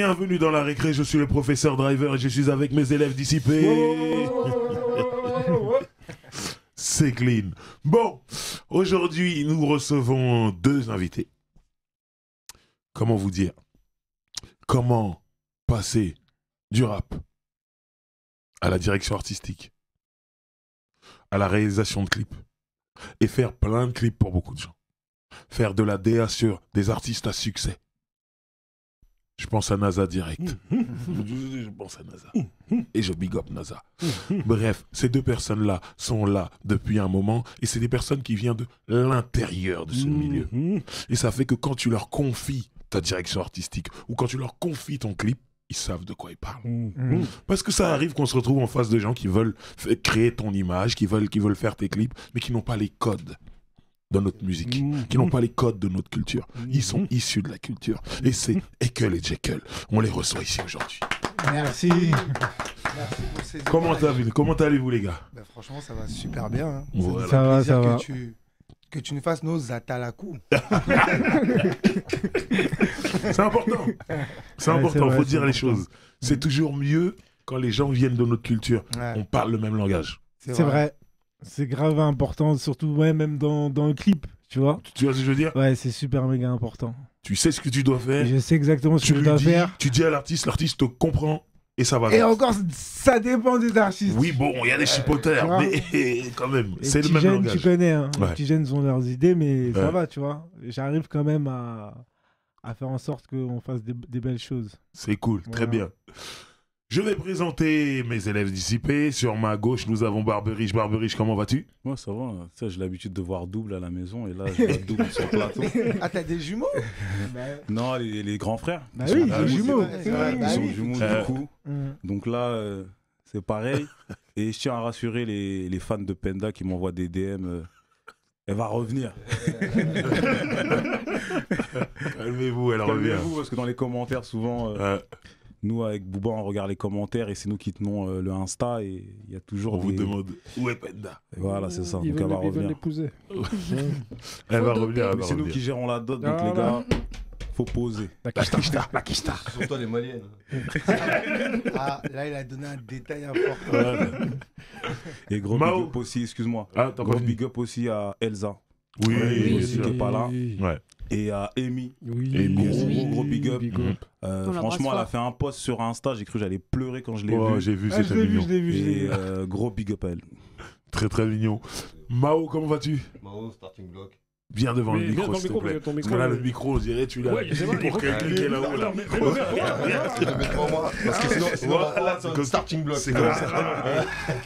Bienvenue dans la récré, je suis le professeur Driver et je suis avec mes élèves dissipés. C'est clean. Bon, aujourd'hui, nous recevons deux invités. Comment vous dire? Comment passer du rap à la direction artistique, à la réalisation de clips, et faire plein de clips pour beaucoup de gens. Faire de la DA sur des artistes à succès. Je pense à NASA direct. Je pense à NASA. Et je big up NASA. Bref, ces deux personnes-là sont là depuis un moment et c'est des personnes qui viennent de l'intérieur de ce milieu. Et ça fait que quand tu leur confies ta direction artistique ou quand tu leur confies ton clip, ils savent de quoi ils parlent. Parce que ça arrive qu'on se retrouve en face de gens qui veulent créer ton image, qui veulent faire tes clips, mais qui n'ont pas les codes de notre musique, qui n'ont pas les codes de notre culture. Ils sont issus de la culture. Et c'est Ekel et Jekyll. On les reçoit ici aujourd'hui. Merci. Merci pour ces Comment allez-vous les gars? Ben, franchement, ça va super bien. Hein. Voilà. Ça va. Que tu nous fasses nos atalakou. C'est important. C'est important, il faut dire les choses. C'est toujours mieux quand les gens viennent de notre culture. Ouais. On parle le même langage. C'est vrai. C'est grave important, surtout même dans le clip, tu vois. Tu vois ce que je veux dire? Ouais, c'est super méga important. Tu sais ce que tu dois faire. Je sais exactement ce que je dois faire. Tu dis à l'artiste te comprend et ça va. Et encore, ça dépend des artistes. Oui, bon, il y a des chipoteurs, mais quand même, c'est le même langage. Tu connais, hein. Les petits jeunes ont leurs idées, mais ça va, tu vois. J'arrive quand même à faire en sorte qu'on fasse des belles choses. C'est cool, très bien. Je vais présenter mes élèves dissipés. Sur ma gauche, nous avons Barberiche. Barberiche, comment vas-tu? Moi, ça va. Ça, j'ai l'habitude de voir double à la maison et là, je vois double sur le plateau. Ah, t'as des jumeaux? Non, les grands frères. Bah oui, les jumeaux. Ils sont jumeaux du coup. Donc là, c'est pareil. Et je tiens à rassurer les fans de Penda qui m'envoient des DM. Elle va revenir. Calmez-vous, elle revient. Calmez-vous, parce que dans les commentaires, souvent... Nous, avec Booba, on regarde les commentaires et c'est nous qui tenons le Insta et il y a toujours vous demande où est Penda. Et voilà, c'est ça. Donc elle va revenir. Ils veulent l'épouser. Elle va revenir. C'est nous qui gérons la dot, donc les gars, faut poser. La kista. Sur toi les maliennes. Ah, là, il a donné un détail important. Et gros big up aussi, excuse-moi. Gros big up aussi à Elsa. Oui, aussi qui n'est pas là. Ouais. Et à Amy. Gros big up. Franchement, elle a fait un post sur Insta. J'ai cru que j'allais pleurer quand je l'ai vu. J'ai vu, c'était mignon. Et gros big up à elle. Très très mignon. Mao, comment vas-tu? Mao, starting block. Viens devant le micro, s'il te plaît. Parce que là, le micro, on dirait tu l'as pour cliquer là-haut. Là. Parce que sinon c'est starting block. C'est comme ça.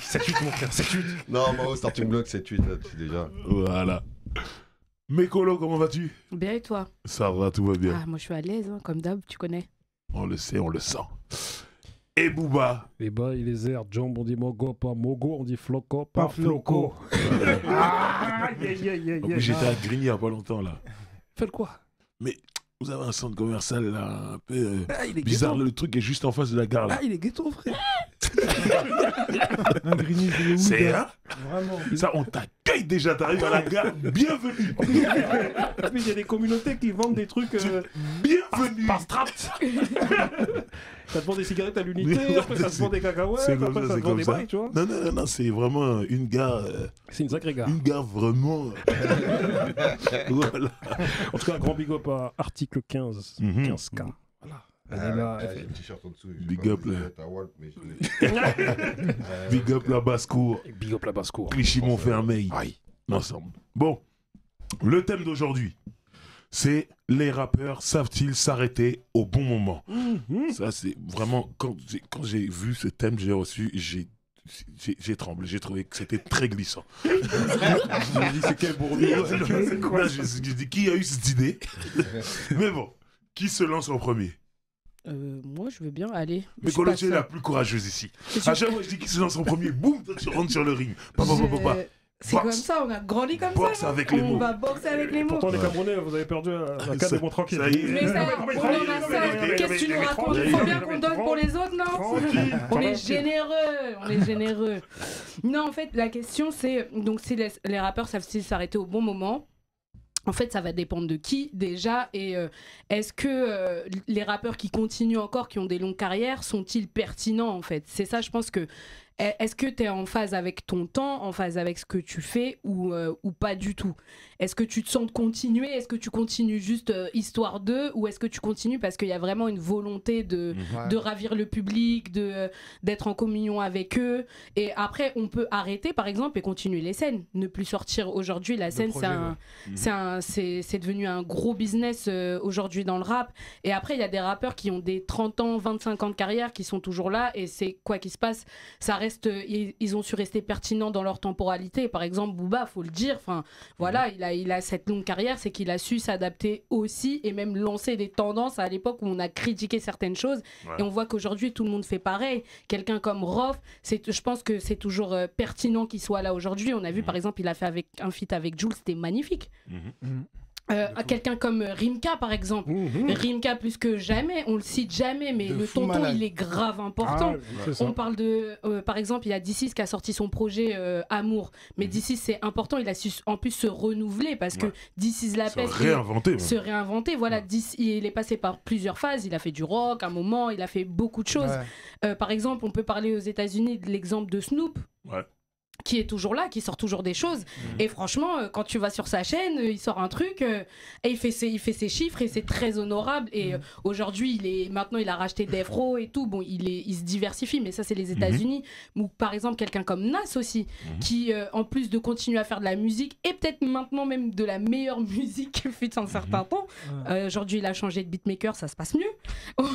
7-8 mon frère, 7-8. Non, Mao, starting block, 7-8 déjà. Voilà. Mécolo, comment vas-tu? Bien et toi? Ça va, tout va bien. Ah, moi je suis à l'aise, hein, comme d'hab, tu connais. On le sait, on le sent. Et Booba? Les bas, il les airs. Jump, on dit mogo, pas mogo, on dit floco, pas floco. J'étais à Grigny il n'y a pas longtemps là. Faites quoi? Mais vous avez un centre commercial là, un peu bizarre, le truc est juste en face de la gare là. Ah, il est ghetto, frère. Un Grigny, c'est là. Vraiment. Ça, on t'accueille déjà, t'arrives à la gare, bienvenue. Il y a des communautés qui vendent des trucs. Bienvenue. Par strat. Ça te vend des cigarettes à l'unité, après ça te vend des cacahuètes, après ça te vend des bails, tu vois. Non, c'est vraiment une gare. C'est une sacrée gare. Une gare vraiment. Voilà. En tout cas, grand big up à article 15, 15K. Voilà. J'ai un t-shirt en dessous. Big up là. Big up la basse-cour. Big up la basse-cour. Clichy-Montfermeil. Ensemble. Bon, le thème d'aujourd'hui, c'est les rappeurs savent-ils s'arrêter au bon moment? Ça, c'est vraiment. Quand j'ai vu ce thème, j'ai tremblé, j'ai trouvé que c'était très glissant. Je me dis, c'est quel bourbier? C'est quoi? Je dis, qui a eu cette idée? Mais bon, qui se lance en premier? Moi, je veux bien aller. Mais Colo, tu es la plus courageuse ici. À chaque fois, je dis qui se lance en premier, boum, tu rentres sur le ring. Papa. C'est comme ça, on a grandi comme boxe ça. Avec les mots. On va boxer avec les mots. Pourtant, les Camerounais, vous avez perdu un cas des mots tranquilles. Mais ça, on en a ça. Qu'est-ce que tu nous racontes? Il faut bien qu'on donne pour les autres, non? On est généreux. Non, en fait, la question, c'est donc si les rappeurs savent s'arrêter au bon moment. En fait, ça va dépendre de qui déjà, et est-ce que les rappeurs qui continuent encore, qui ont des longues carrières, sont-ils pertinents en fait? C'est ça, je pense que est-ce que tu es en phase avec ton temps, en phase avec ce que tu fais ou pas du tout? Est-ce que tu te sens de continuer? Est-ce que tu continues juste histoire d'eux, ou est-ce que tu continues parce qu'il y a vraiment une volonté de ravir le public, d'être en communion avec eux? Et après, on peut arrêter par exemple et continuer les scènes, ne plus sortir. Aujourd'hui, la scène, c'est devenu un gros business aujourd'hui dans le rap. Et après, il y a des rappeurs qui ont des 30 ans, 25 ans de carrière qui sont toujours là, et c'est quoi qui se passe, ça reste, ils ont su rester pertinents dans leur temporalité. Par exemple, Booba, faut le dire, enfin voilà, il a cette longue carrière, c'est qu'il a su s'adapter aussi et même lancer des tendances à l'époque où on a critiqué certaines choses, et on voit qu'aujourd'hui tout le monde fait pareil. Quelqu'un comme Rof, je pense que c'est toujours pertinent qu'il soit là aujourd'hui. On a vu par exemple, il a fait un feat avec Jules, c'était magnifique. Quelqu'un comme Rimka par exemple, Rimka plus que jamais, on le cite jamais, mais le tonton malade. Il est grave important. On parle de par exemple, il y a D6 qui a sorti son projet Amour, mais D6 c'est important, il a su en plus se renouveler parce que D6 la peste, se réinventer, voilà. Il est passé par plusieurs phases, il a fait du rock un moment, il a fait beaucoup de choses. Par exemple, on peut parler aux États-Unis de l'exemple de Snoop, qui est toujours là, qui sort toujours des choses. Et franchement, quand tu vas sur sa chaîne, il sort un truc et il fait ses chiffres, et c'est très honorable. Et aujourd'hui, maintenant, il a racheté Death Row et tout. Bon, il se diversifie, mais ça, c'est les États-Unis. Ou par exemple, quelqu'un comme Nas aussi, qui, en plus de continuer à faire de la musique, et peut-être maintenant même de la meilleure musique fut un certain temps. Aujourd'hui, il a changé de beatmaker, ça se passe mieux.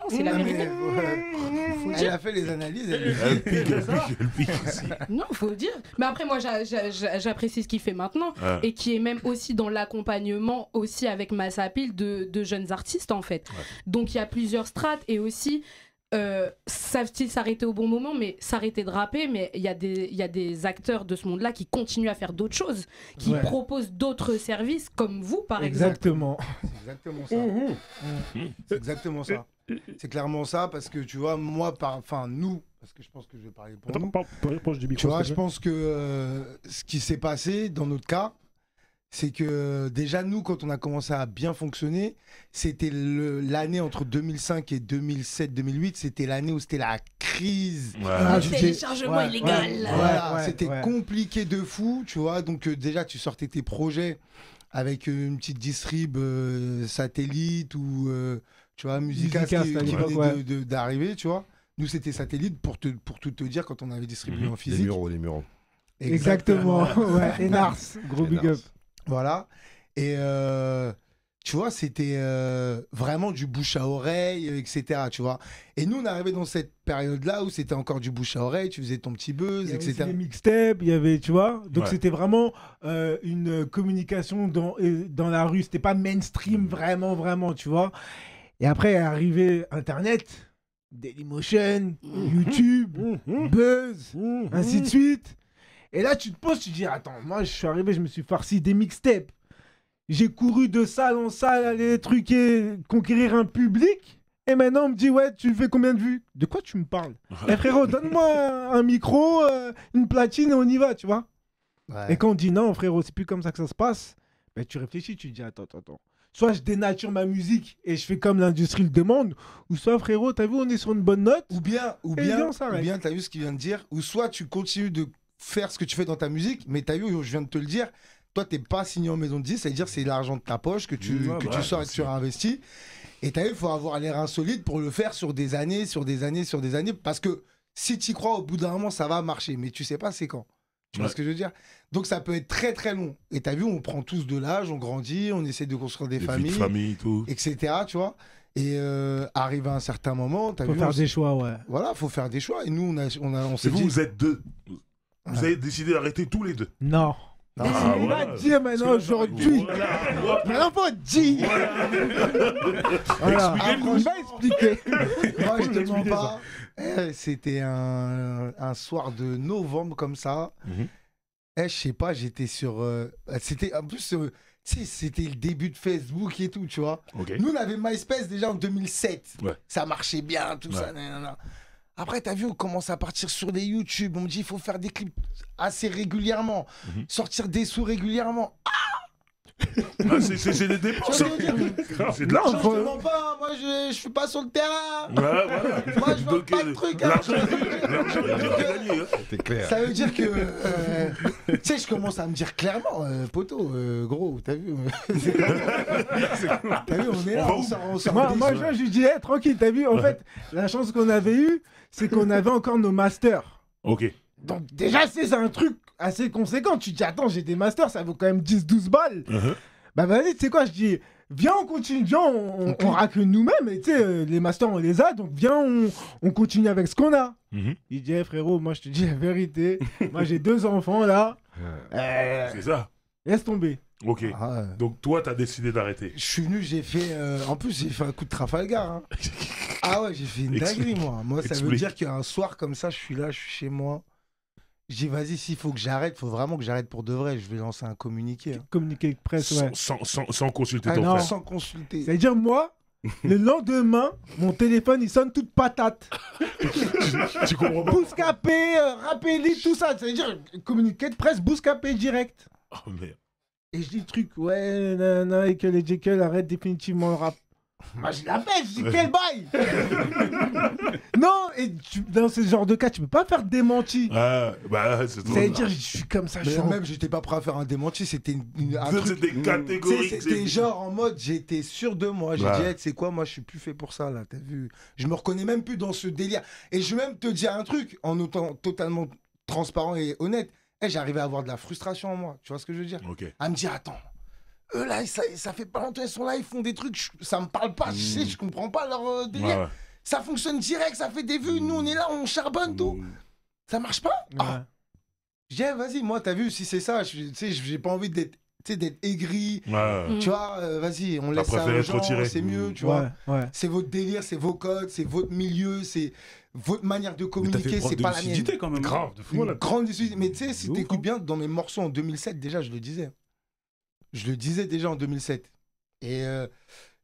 C'est la vérité. Elle a fait les analyses. Elle pique aussi. Non, faut dire. Mais après, moi, j'apprécie ce qu'il fait maintenant, et qui est même aussi dans l'accompagnement aussi avec Massa Appeal de jeunes artistes en fait. Donc il y a plusieurs strates, et aussi savent-ils s'arrêter au bon moment, mais s'arrêter de rapper. Mais il y a des acteurs de ce monde-là qui continuent à faire d'autres choses, qui proposent d'autres services, comme vous par exemple. C'est exactement ça. C'est exactement ça. C'est clairement ça, parce que tu vois, moi, nous, parce que je pense que je vais parler pour nous. Proche du micro, tu vois, je pense que ce qui s'est passé dans notre cas, c'est que déjà nous, quand on a commencé à bien fonctionner, c'était l'année entre 2005 et 2007-2008, c'était l'année où c'était la crise. Téléchargement illégal. C'était compliqué de fou, tu vois. Donc déjà, tu sortais tes projets avec une petite distrib satellite ou... tu vois, Musica qui venait d'arriver, tu vois. Nous, c'était Satellite, pour tout te dire, quand on avait distribué en physique. Les Mureaux. Exactement. Et Nars, gros big up. Voilà. Et tu vois, c'était vraiment du bouche à oreille, etc. Tu vois. Et nous, on est arrivé dans cette période-là où c'était encore du bouche à oreille, tu faisais ton petit buzz, etc. Il y avait des mixtapes, il y avait, tu vois. Donc c'était vraiment une communication dans la rue. C'était pas mainstream, vraiment, tu vois. Et après est arrivé Internet, Dailymotion, YouTube, Buzz, ainsi de suite. Et là, tu te poses, tu te dis, attends, moi, je suis arrivé, je me suis farci des mixtapes. J'ai couru de salle en salle, aller truquer, conquérir un public. Et maintenant, on me dit, ouais, tu fais combien de vues? De quoi tu me parles? Eh frérot, donne-moi un micro, une platine et on y va, tu vois. Et quand on dit non, frérot, c'est plus comme ça que ça se passe, ben, tu réfléchis, tu te dis, attends. Soit je dénature ma musique et je fais comme l'industrie le demande, ou soit frérot, t'as vu, on est sur une bonne note. Ou bien, t'as vu ce qu'il vient de dire, ou soit tu continues de faire ce que tu fais dans ta musique, mais t'as vu, je viens de te le dire, toi t'es pas signé en maison de 10, c'est-à-dire c'est l'argent de ta poche que tu sors et que tu réinvestis. Et t'as vu, il faut avoir l'air insolite pour le faire sur des années, parce que si tu y crois, au bout d'un moment, ça va marcher, mais tu sais pas c'est quand. Tu vois ce que je veux dire? Donc ça peut être très très long. Et t'as vu, on prend tous de l'âge, on grandit, on essaie de construire des familles, tout. etc. Tu vois. Et arrivé à un certain moment, faut faire des choix, ouais. Voilà, faut faire des choix. Et nous, on s'est dit... Vous êtes deux. Vous avez décidé d'arrêter tous les deux. Non. On va dire maintenant aujourd'hui. Maintenant, faut dire. On va expliquer. Moi, je te mens pas. C'était un soir de novembre comme ça. Je sais pas, j'étais sur... c'était en plus... c'était le début de Facebook et tout, tu vois. Nous, on avait MySpace déjà en 2007. Ça marchait bien, tout ça. Après, t'as vu, on commence à partir sur des YouTube. On me dit, il faut faire des clips assez régulièrement. Sortir des sous régulièrement. C'est des dépenses. C'est de Non, l'argent. je mens pas, moi je suis pas sur le terrain. Ouais, voilà. Moi je vends pas de trucs. hein. L'argent, il est gagné. Hein. C'est clair. Ça veut dire que. Tu sais, je commence à me dire clairement, poteau, gros, t'as vu T'as vu, on est là, on sort Moi, je lui dis, hey, tranquille, t'as vu, en fait, la chance qu'on avait eue, c'est qu'on avait encore nos masters. Ok. Donc, déjà, c'est un truc assez conséquent. Tu te dis, attends, j'ai des masters, ça vaut quand même 10-12 balles. Bah, vas-y, tu sais quoi, je dis, viens, on continue, viens, on racle nous-mêmes. Et tu sais, les masters, on les a, donc viens, on continue avec ce qu'on a. Il dit, hey, frérot, moi, je te dis la vérité. Moi, j'ai 2 enfants, là. C'est ça. Laisse tomber. Ok. Donc, toi, t'as décidé d'arrêter. Je suis venu, j'ai fait. En plus, j'ai fait un coup de Trafalgar. Hein. Ah ouais, j'ai fait une dinguerie, moi. Moi, ça veut dire qu'un soir comme ça, je suis là, je suis chez moi. Je dis, vas-y, s'il faut que j'arrête, il faut vraiment que j'arrête pour de vrai. Je vais lancer un communiqué. Hein. Communiqué de presse, ouais. Sans consulter ton non. frère. Sans consulter. C'est-à-dire, moi, le lendemain, mon téléphone, il sonne toute patate. Tu comprends pas? Bouscapé, Rappeli, tout ça. C'est-à-dire, communiqué de presse, Bouscapé direct. Oh merde. Et je dis le truc, ouais, nanana, et que les Jekyll arrêtent définitivement le rap. Moi, je l'appelle, je dis quel bail. Non, et dans ce genre de cas, tu peux pas faire démenti. Ah, bah, c'est trop. C'est-à-dire, je suis comme ça, je suis Même, j'étais pas prêt à faire un démenti. C'était un truc. C'était catégorique. C'était genre en mode, j'étais sûr de moi. J'ai Ouais. dit, hey, tu sais quoi, moi, je suis plus fait pour ça, là. T'as vu? Je me reconnais même plus dans ce délire. Et je vais même te dire un truc, en étant totalement transparent et honnête. Hey, j'arrivais à avoir de la frustration en moi. Tu vois ce que je veux dire? Ok. À me dire, attends. Eux là, ça fait pas longtemps, ils sont là, ils font des trucs, ça me parle pas, je sais, je comprends pas leur délire. Ouais. Ça fonctionne direct, ça fait des vues, nous on est là, on charbonne tout. Ça marche pas? Ah. Je dis, vas-y, moi t'as vu, si c'est ça, tu sais, j'ai pas envie d'être aigri. Ouais. Tu vois, vas-y, on laisse ça préféré aux être retiré. gens, c'est mieux, tu vois. Ouais. C'est votre délire, c'est vos codes, c'est votre milieu, c'est votre manière de Mais t'as communiquer, fait preuve c'est de pas la mienne. lucidité quand même. Grave, de fou. Une grande lucidité. Mais tu sais, si ouf, t'écoutes hein. bien, dans mes morceaux en 2007, déjà, je le disais. Je le disais déjà en 2007. Et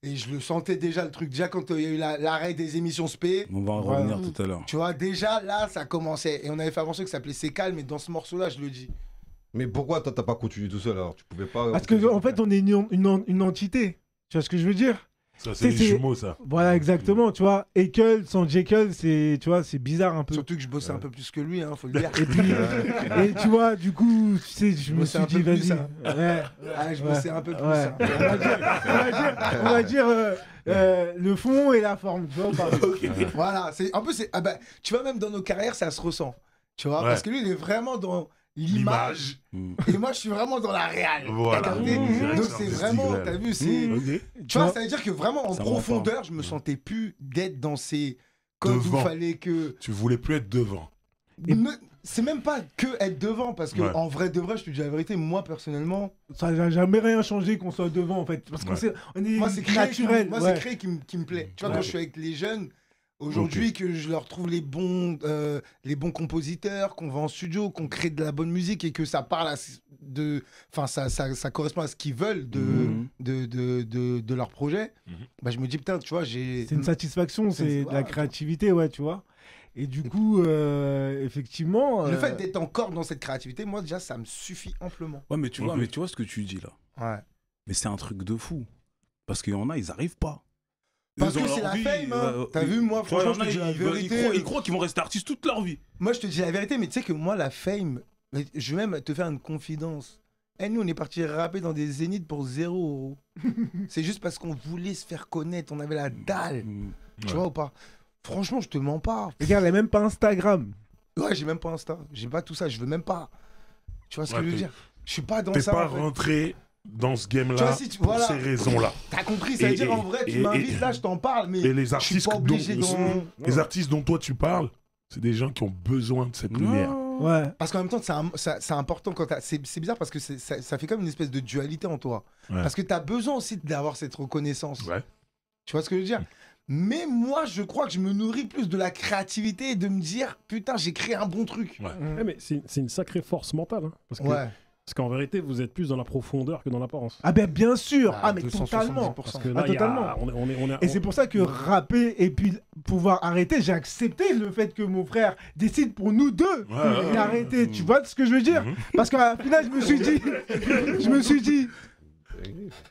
je le sentais déjà, le truc. Déjà, quand il y a eu l'arrêt des émissions SP, On va en revenir tout à l'heure. tu vois, déjà, là, ça commençait. Et on avait fait un morceau qui s'appelait C'est calme, mais dans ce morceau-là, je le dis. Mais pourquoi toi, t'as pas continué tout seul alors? Tu pouvais pas. Parce que en fait, on est une entité. Tu vois ce que je veux dire? Ça, c'est les jumeaux, ça. Voilà, exactement, tu vois. Ekel sans Jekyll, c'est, tu vois, c'est bizarre un peu. Surtout que je bossais un peu plus que lui, hein, faut le dire. Et puis, et tu vois, du coup, tu sais, je me bossais suis un peu dit, plus, vas-y. hein. Ouais. Ah, je bossais un peu plus. Ouais. hein. On va dire le fond et la forme, tu vois. ou pas Voilà, un peu, tu vois, même dans nos carrières, ça se ressent. Tu vois, Ouais. parce que lui, il est vraiment dans l'image. Et moi, je suis vraiment dans la réal. Voilà. T'as capté? Direct, Donc, c'est c'est artistique, vraiment, ouais. t'as vu, c'est. Ok. Tu vois, ça veut dire que vraiment, en Ça profondeur, je me sentais plus d'être dans ces codes où il Devant. fallait que. Tu voulais plus être devant. C'est même pas que être devant, parce que Ouais. en vrai de vrai, je te dis la vérité, moi personnellement, Ça n'a jamais rien changé qu'on soit devant, en fait. Parce qu'on Ouais. on est moi c'est créer naturel. moi ouais. c'est créer qui me plaît. Tu vois, Ouais. quand je suis avec les jeunes, aujourd'hui, que je leur trouve les bons compositeurs, qu'on va en studio, qu'on crée de la bonne musique et que ça parle enfin ça correspond à ce qu'ils veulent de leur projet, bah je me dis putain, tu vois, j'ai. C'est une satisfaction, c'est de la voilà. créativité, ouais, tu vois. Et du coup, effectivement. Le fait d'être encore dans cette créativité, moi déjà, ça me suffit amplement. Ouais, mais tu vois, ce que tu dis là. Ouais. Mais c'est un truc de fou. Parce qu'il y en a, ils arrivent pas. Parce Ils ont que c'est leur la vie, fame, hein. T'as vu, moi, tu vois, franchement, il y je en te a, dis la vérité. ils croient qu'ils vont rester artistes toute leur vie. Moi, je te dis la vérité, mais tu sais que moi, la fame, mais je vais même te faire une confidence. Et nous, on est parti rapper dans des zéniths pour 0 €. C'est juste parce qu'on voulait se faire connaître, on avait la dalle. Tu vois ou pas? Franchement, je te mens pas. Regarde, elle n'a même pas Instagram. Ouais, j'ai même pas Insta. J'ai pas tout ça, je veux même pas. Tu vois ce que Ouais, je veux dire? Je suis pas dans T'es ça. pas en fait. rentré dans ce Tu vois, game-là si tu- pour voilà. ces raisons-là. T'as compris? Ça veut dire en vrai, tu m'invites là, je t'en parle, mais Et les je suis artistes, pas obligé dont, dans. les artistes dont toi tu parles, c'est des gens qui ont besoin de cette lumière. Ouais. Parce qu'en même temps, c'est important quand c'est bizarre parce que ça fait comme une espèce de dualité en toi. Ouais. Parce que tu as besoin aussi d'avoir cette reconnaissance. Ouais. Tu vois ce que je veux dire? Mais moi, je crois que je me nourris plus de la créativité et de me dire, putain, j'ai créé un bon truc. Ouais. Ouais, mais c'est une sacrée force mentale. Hein, parce que Ouais. Parce qu'en vérité, vous êtes plus dans la profondeur que dans l'apparence. Ah ben bien sûr. Ah, Ah mais 270%. totalement. Parce que Ah, là, il y a- totalement. on est- Et c'est pour ça que rapper et puis pouvoir arrêter, j'ai accepté le fait que mon frère décide pour nous deux Ouais. d'arrêter. Tu vois ce que je veux dire? Mhm. Parce qu'à la finale, je me suis dit,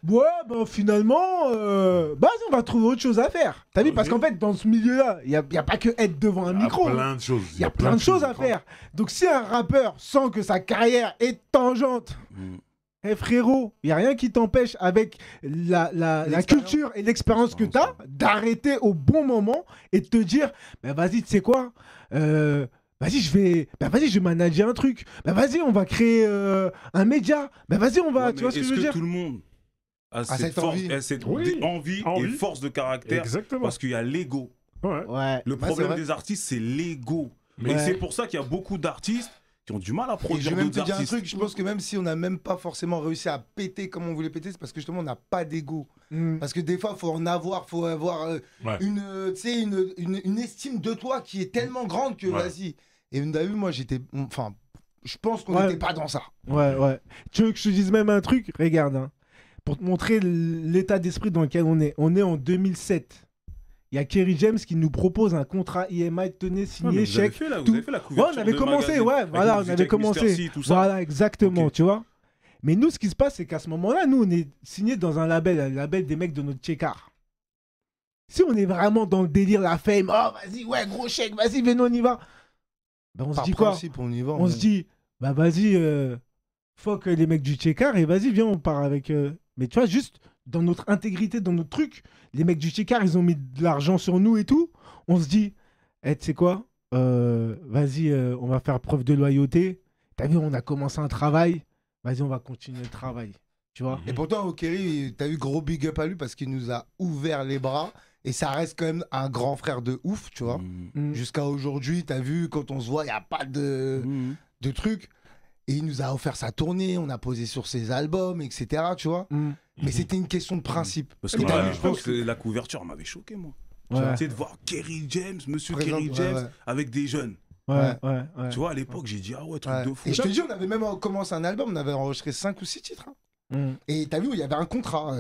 Ouais, ben finalement, on va trouver autre chose à faire. T'as vu, parce qu'en fait, dans ce milieu-là, il n'y a pas que être devant un micro. Il y a plein de choses. Il y a plein de choses à faire. Donc si un rappeur sent que sa carrière est tangente, frérot, il n'y a rien qui t'empêche avec la culture et l'expérience que tu as d'arrêter au bon moment et de te dire, bah, vas-y, tu sais quoi vas-y, je vais manager un truc. Bah, vas-y, on va créer un média. Bah, vas-y, on va. Tu vois ce que je veux dire? Est-ce que tout le monde a cette envie et force de caractère? Exactement. Parce qu'il y a l'ego. Ouais. Le problème des artistes, c'est l'ego. Et c'est pour ça qu'il y a beaucoup d'artistes qui ont du mal à produire. Et je vais même te d'autres dire un artistes. truc, je pense que même si on n'a même pas forcément réussi à péter comme on voulait péter, c'est parce que justement on n'a pas d'ego. Parce que des fois, faut avoir une estime de toi qui est tellement grande que vas-y. Et vous avez vu, moi j'étais. Enfin, je pense qu'on n'était pas dans ça. Ouais. Tu veux que je te dise même un truc? Regarde, hein. Pour te montrer l'état d'esprit dans lequel on est. On est en 2007. Il y a Kerry James qui nous propose un contrat IMI, tenez, signé, chèque. Vous avez fait la couverture. On avait commencé, on avait commencé. Voilà, exactement, tu vois. Mais nous, ce qui se passe, c'est qu'à ce moment-là, nous, on est signé dans un label des mecs de notre check-art. Si on est vraiment dans le délire, la fame, oh, vas-y, ouais, gros chèque, vas-y, venez, on y va. Ben, on se dit quoi? On se dit, bah vas-y, fuck les mecs du check-art et vas-y, viens, on part avec. Mais tu vois, juste dans notre intégrité, dans notre truc, les mecs du check-art, ils ont mis de l'argent sur nous et tout. On se dit, tu sais quoi? Vas-y, on va faire preuve de loyauté. T'as vu, on a commencé un travail. Vas-y, on va continuer le travail. Tu vois? Et pourtant, Kerry, t'as eu gros big up à lui parce qu'il nous a ouvert les bras. Et ça reste quand même un grand frère de ouf, tu vois. Jusqu'à aujourd'hui, t'as vu, quand on se voit, il n'y a pas de truc. Et il nous a offert sa tournée, on a posé sur ses albums, etc. Tu vois. Mais c'était une question de principe. Parce que je pense que la couverture m'avait choqué, moi. Tu sais, de voir Kerry James, monsieur Kerry James, avec des jeunes. Tu vois, à l'époque, j'ai dit, ah ouais, truc de fou. Et je te dis, on avait même commencé un album, on avait enregistré 5 ou 6 titres. Hein. Et t'as vu, il y avait un contrat.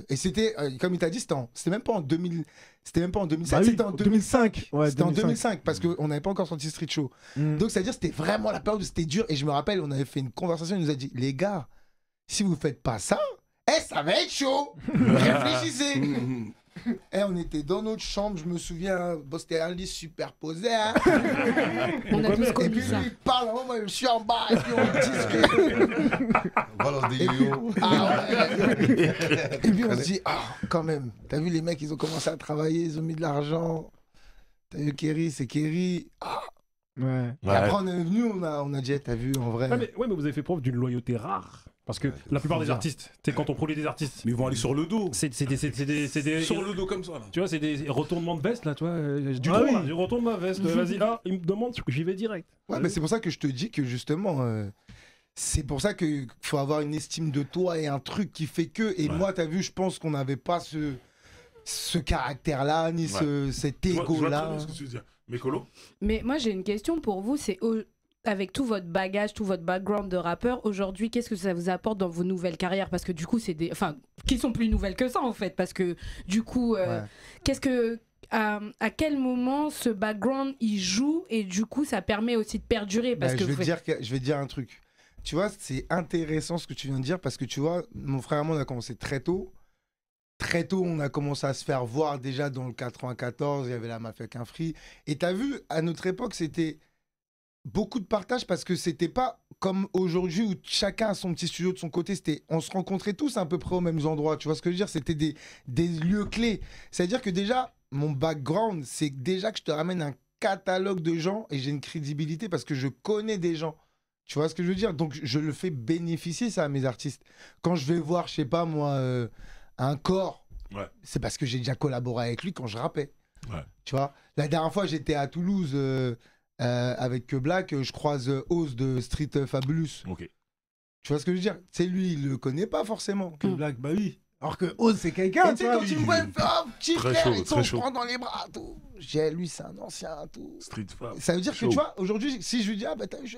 Et c'était, comme il t'a dit, c'était même pas en 2000. C'était même pas en 2007, c'était en 2005. C'était en 2005 parce qu'on n'avait pas encore sorti Street Show. Donc c'est-à-dire c'était vraiment la période où c'était dur. Et je me rappelle, on avait fait une conversation, il nous a dit, les gars, si vous faites pas ça, ça va être chaud. Réfléchissez. Et on était dans notre chambre, je me souviens, c'était un lit superposé. Hein. On a tous connu ça. Et puis il parle, moi je suis en bas, et puis on discute. Balance des yo-yo. Et puis on se dit, quand même, t'as vu les mecs, ils ont commencé à travailler, ils ont mis de l'argent. T'as vu Kerry, c'est Kerry. Et après on est venu, on a dit, t'as vu, en vrai. Mais vous avez fait preuve d'une loyauté rare. Parce que la plupart des artistes, quand on produit des artistes, mais ils vont aller sur le dos. C'est des sur le dos comme ça là. Tu vois, c'est des retournements de veste là, tu vois. Je retourne ma veste. Vas-y, il me demande, j'y vais direct. Ouais, mais c'est pour ça que je te dis que justement, c'est pour ça qu'il faut avoir une estime de toi et un truc qui fait que. Et moi, t'as vu, je pense qu'on n'avait pas ce caractère-là, ni cet ego-là. Ce que tu veux dire. Mécolo ? Mais moi, j'ai une question pour vous, c'est avec tout votre bagage, tout votre background de rappeur, aujourd'hui, qu'est-ce que ça vous apporte dans vos nouvelles carrières? Parce que du coup, c'est des... Enfin, qui sont plus nouvelles que ça, en fait. Parce que du coup, qu'est-ce que... À quel moment ce background, il joue et du coup, ça permet aussi de perdurer parce que je vais te dire un truc. Tu vois, c'est intéressant ce que tu viens de dire parce que tu vois, mon frère et moi, on a commencé très tôt. Très tôt, on a commencé à se faire voir déjà dans le 94, il y avait la Mafia qu'un Free. Et t'as vu, à notre époque, c'était... beaucoup de partage parce que c'était pas comme aujourd'hui où chacun a son petit studio de son côté. On se rencontrait tous à peu près aux mêmes endroits. Tu vois ce que je veux dire? C'était des lieux clés. C'est-à-dire que déjà, mon background, c'est déjà que je te ramène un catalogue de gens et j'ai une crédibilité parce que je connais des gens. Tu vois ce que je veux dire? Donc, je le fais bénéficier ça à mes artistes. Quand je vais voir, je sais pas moi, un corps, c'est parce que j'ai déjà collaboré avec lui quand je rappais. Tu vois? La dernière fois, j'étais à Toulouse... avec Black, je croise Oz de Street Fabulous. Tu vois ce que je veux dire? C'est lui, il le connaît pas forcément. Que Black, bah oui. Alors que Oz, c'est quelqu'un. Tu sais, quand tu me vois, il me fait petit frère, il très se prend dans les bras, tout. Lui, c'est un ancien, tout. Street Fab. Ça veut dire que, tu vois, aujourd'hui, si je lui dis, t'as vu,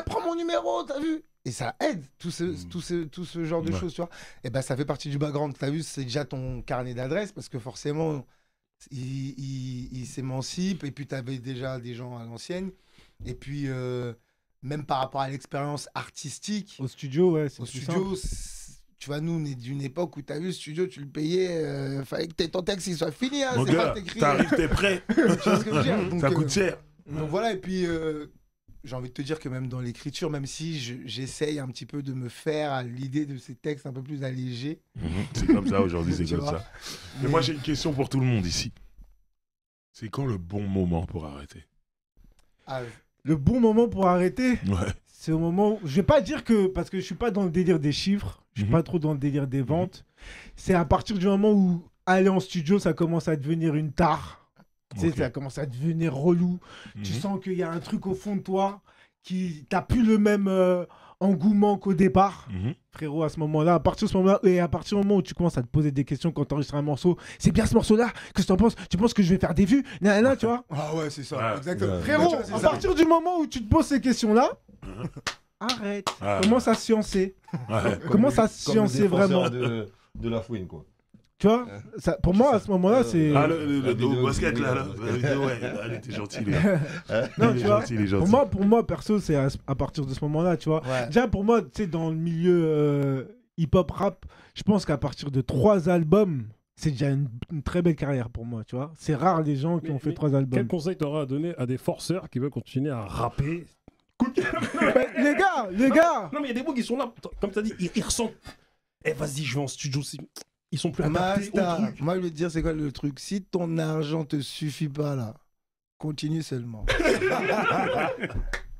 prends mon numéro, t'as vu? Et ça aide, tout ce genre de choses, tu vois. Et ça fait partie du background. T'as vu, c'est déjà ton carnet d'adresse parce que forcément. Il s'émancipe et puis tu avais déjà des gens à l'ancienne et puis même par rapport à l'expérience artistique au studio tu vois, nous, on est d'une époque où t'as vu le studio, tu le payais, fallait que ton texte il soit fini. Hein, Mon c'est gars, pas t'écris. t'arrives, t'es prêt. Tu vois ce que je veux dire? Donc, Ça coûte cher. Donc voilà, et puis j'ai envie de te dire que même dans l'écriture, même si j'essaye un petit peu de me faire à l'idée de ces textes un peu plus allégés. C'est comme ça aujourd'hui, c'est Tu comme vois. ça. Mais moi, j'ai une question pour tout le monde ici. C'est quand le bon moment pour arrêter? Le bon moment pour arrêter, Ouais. c'est au moment où... Je vais pas dire que... Parce que je suis pas dans le délire des chiffres, je suis pas trop dans le délire des ventes. C'est à partir du moment où aller en studio, ça commence à devenir une tare. Tu sais, Ok. ça commence à devenir relou. Tu sens qu'il y a un truc au fond de toi qui... T'as plus le même engouement qu'au départ. Frérot, à ce moment-là, à partir de ce moment-là, et à partir du moment où tu commences à te poser des questions quand tu enregistres un morceau, c'est bien ce morceau-là, qu'est-ce que tu en penses? Tu penses que je vais faire des vues? Nan, tu vois? Ah ouais, c'est ça, Ouais. exactement. Frérot, à partir du moment où tu te poses ces questions-là, arrête. Ah. Commence à sciencer. Ouais. Commence à Comme sciencer le vraiment. défenseur de la fouine, quoi. Tu vois? Ça, pour moi, à ce moment-là, c'est... Ah, le La vidéo, basket, là, là. vidéo. Ouais, elle était gentille, les gars. Non, Il tu est vois, gentil, il est gentil. pour moi, perso, c'est à partir de ce moment-là, tu vois. Ouais. Déjà, pour moi, tu sais, dans le milieu hip-hop rap, je pense qu'à partir de 3 albums, c'est déjà une très belle carrière pour moi, tu vois. C'est rare les gens qui ont fait 3 albums. Quel conseil t'auras à donner à des forceurs qui veulent continuer à rapper? Les gars Non, mais il y a des mots qui sont là. Comme tu as dit, ils ressentent. Eh, vas-y, je vais en studio. Ils sont plus adaptés au Masta, truc. moi je vais te dire c'est quoi le truc. Si ton argent te suffit pas là, continue seulement.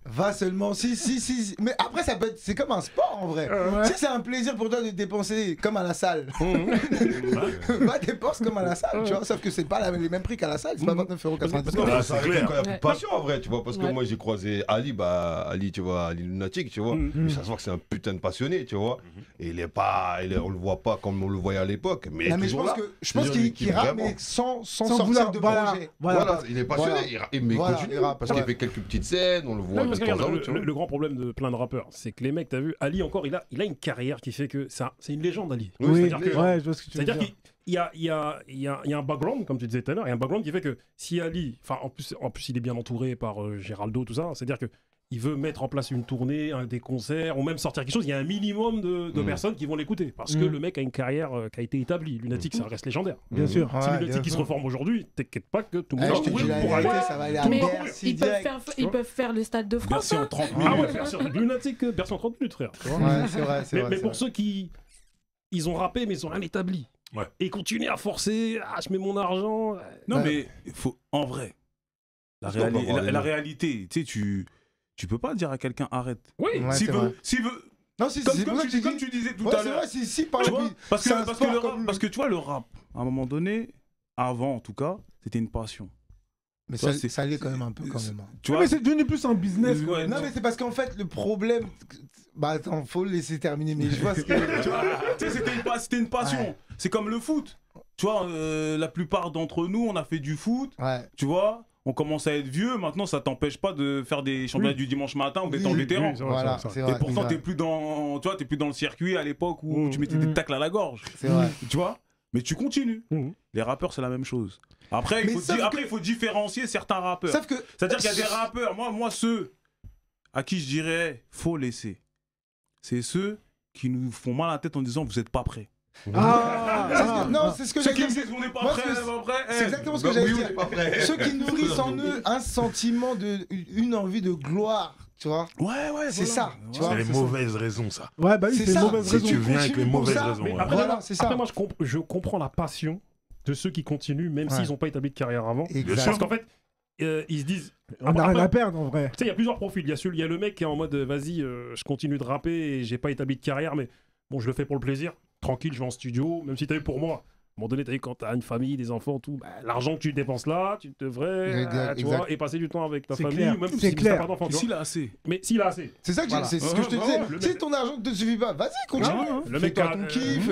Va seulement. Si. Mais après ça peut être, c'est comme un sport en vrai. Si c'est un plaisir pour toi de dépenser comme à la salle, va dépense comme à la salle, tu vois. Sauf que c'est pas les mêmes prix qu'à la salle. C'est pas 29,99 €. Ah, c'est clair. Quand il y a plus de passion en vrai, tu vois, parce que Ouais. moi j'ai croisé Ali, Ali, tu vois, Ali Lunatic, tu vois, mais ça se voit que c'est un putain de passionné, tu vois, et il est pas, on le voit pas comme on le voyait à l'époque, mais il est Non, mais je toujours pense là. que je C'est-à-dire, pense qu'il il kiffe rappe vraiment. mais sans Sans sortir vouloir, de voilà. projet. Voilà, il est passionné, Voilà. mais Voilà, il continue, il rappe, parce qu'il ouais. fait quelques petites scènes, on le voit Non, de parce que temps regarde, en temps, tu vois. le grand problème de plein de rappeurs, c'est que les mecs, t'as vu, Ali encore, il a une carrière qui fait que c'est une légende, Ali. Oui, Oui, c'est-à-dire que- ouais, je vois ce que tu veux C'est-à-dire dire. qu'il y a un background, comme tu disais tout à l'heure, il y a un background qui fait que si Ali, enfin en plus il est bien entouré par Géraldo, tout ça, c'est-à-dire que il veut mettre en place une tournée, des concerts, ou même sortir quelque chose, il y a un minimum de personnes qui vont l'écouter. Parce que le mec a une carrière qui a été établie. Lunatic, ça reste légendaire. Bien sûr. Si Ouais, Lunatic qui se reforme aujourd'hui, t'inquiète pas que tout le Ouais, monde je te va dis la courir pour aller. vérité, ça va aller à Mais Bercy ils peuvent, direct. ils peuvent faire le stade de France. Bercy en hein. 30 minutes. Ah ouais, Bercy, Lunatic, Bercy en 30 minutes, frère. tu vois. Ouais, c'est vrai, c'est Mais, vrai. mais c'est pour vrai. ceux qui. Ils ont rappé, mais ils ont rien établi. Ouais. Et ils continuent à forcer. Ah, je mets mon argent. Non, Ouais. mais faut, en vrai, Parce qu'on peut avoir les la deux. réalité, tu sais, tu peux pas dire à quelqu'un arrête. Oui. Ouais, S'il c'est veut, vrai. s'il veut, Non, c'est comme, pour comme ça que comme dis- tu disais tout Ouais, à c'est l'heure. vrai, si par Tu vois, exemple, parce que, c'est un parce, que sport le rap, comme- parce que tu vois, le rap, à un moment donné, avant en tout cas, c'était une passion. Mais Toi, ça, c'est- ça l'est quand même un peu quand même. Hein. Tu Ouais, vois, mais c'est devenu plus un business. quoi. Ouais, Non, mais c'est parce qu'en fait, le problème. Bah attends, faut le laisser terminer, mais je vois ce que. tu vois, tu sais, c'était une passion. Ouais. C'est comme le foot. Tu vois, la plupart d'entre nous, on a fait du foot. Ouais. Tu vois, on commence à être vieux. Maintenant, ça t'empêche pas de faire des championnats du dimanche matin ou d'être en Oui, vétéran. oui, c'est vrai, Voilà, c'est vrai. c'est Et vrai. pourtant, c'est t'es vrai. plus dans, tu vois, t'es plus dans le circuit à l'époque où tu mettais des tacles à la gorge. C'est vrai. Tu vois, mais tu continues. Mhm. Les rappeurs, c'est la même chose. Après, Mais sauf il faut différencier certains rappeurs. Sauf que. C'est-à-dire qu'il y a des rappeurs, moi ceux à qui je dirais faut laisser, c'est ceux qui nous font mal à la tête en disant vous êtes pas prêts. Non, c'est ce que Ceux j'ai qui dit. me disent on n'est pas Moi, prêts, c'est- on n'est pas prêts. C'est exactement ce que j'allais dire. pas prêt. Ceux qui nourrissent en eux un sentiment une envie de gloire, tu vois. Ouais, C'est ça, tu vois. C'est les c'est ça. mauvaises raisons, ça. Ouais, bah oui, C'est c'est ça. une mauvaise Si raison. tu viens avec les continue pour mauvaises ça, raisons. Mais ouais. après, Voilà, c'est ça. Après, moi, je comprends la passion de ceux qui continuent, même Ouais. s'ils n'ont pas établi de carrière avant. Exact. Parce qu'en fait, ils se disent. On n'a rien à perdre en vrai. Tu sais, il y a plusieurs profils. Il y a le mec qui est en mode vas-y, je continue de rapper et j'ai pas établi de carrière, mais bon, je le fais pour le plaisir. Tranquille, je vais en studio. Même si t'as vu pour moi, à un moment donné, t'as vu quand t'as une famille, des enfants, tout, bah, l'argent que tu dépenses là, tu devrais Exact, tu vois, exact. et passer du temps avec ta C'est famille, clair, ou même c'est si clair. t'as pas d'enfant. tu vois. S'il a assez. Mais s'il a assez. C'est ça que Voilà. c'est ce que je te Ouais, disais. ouais, le Si mec- ton argent ne te suffit pas, vas-y, continue. Le mec Fais-toi a- ton kiff.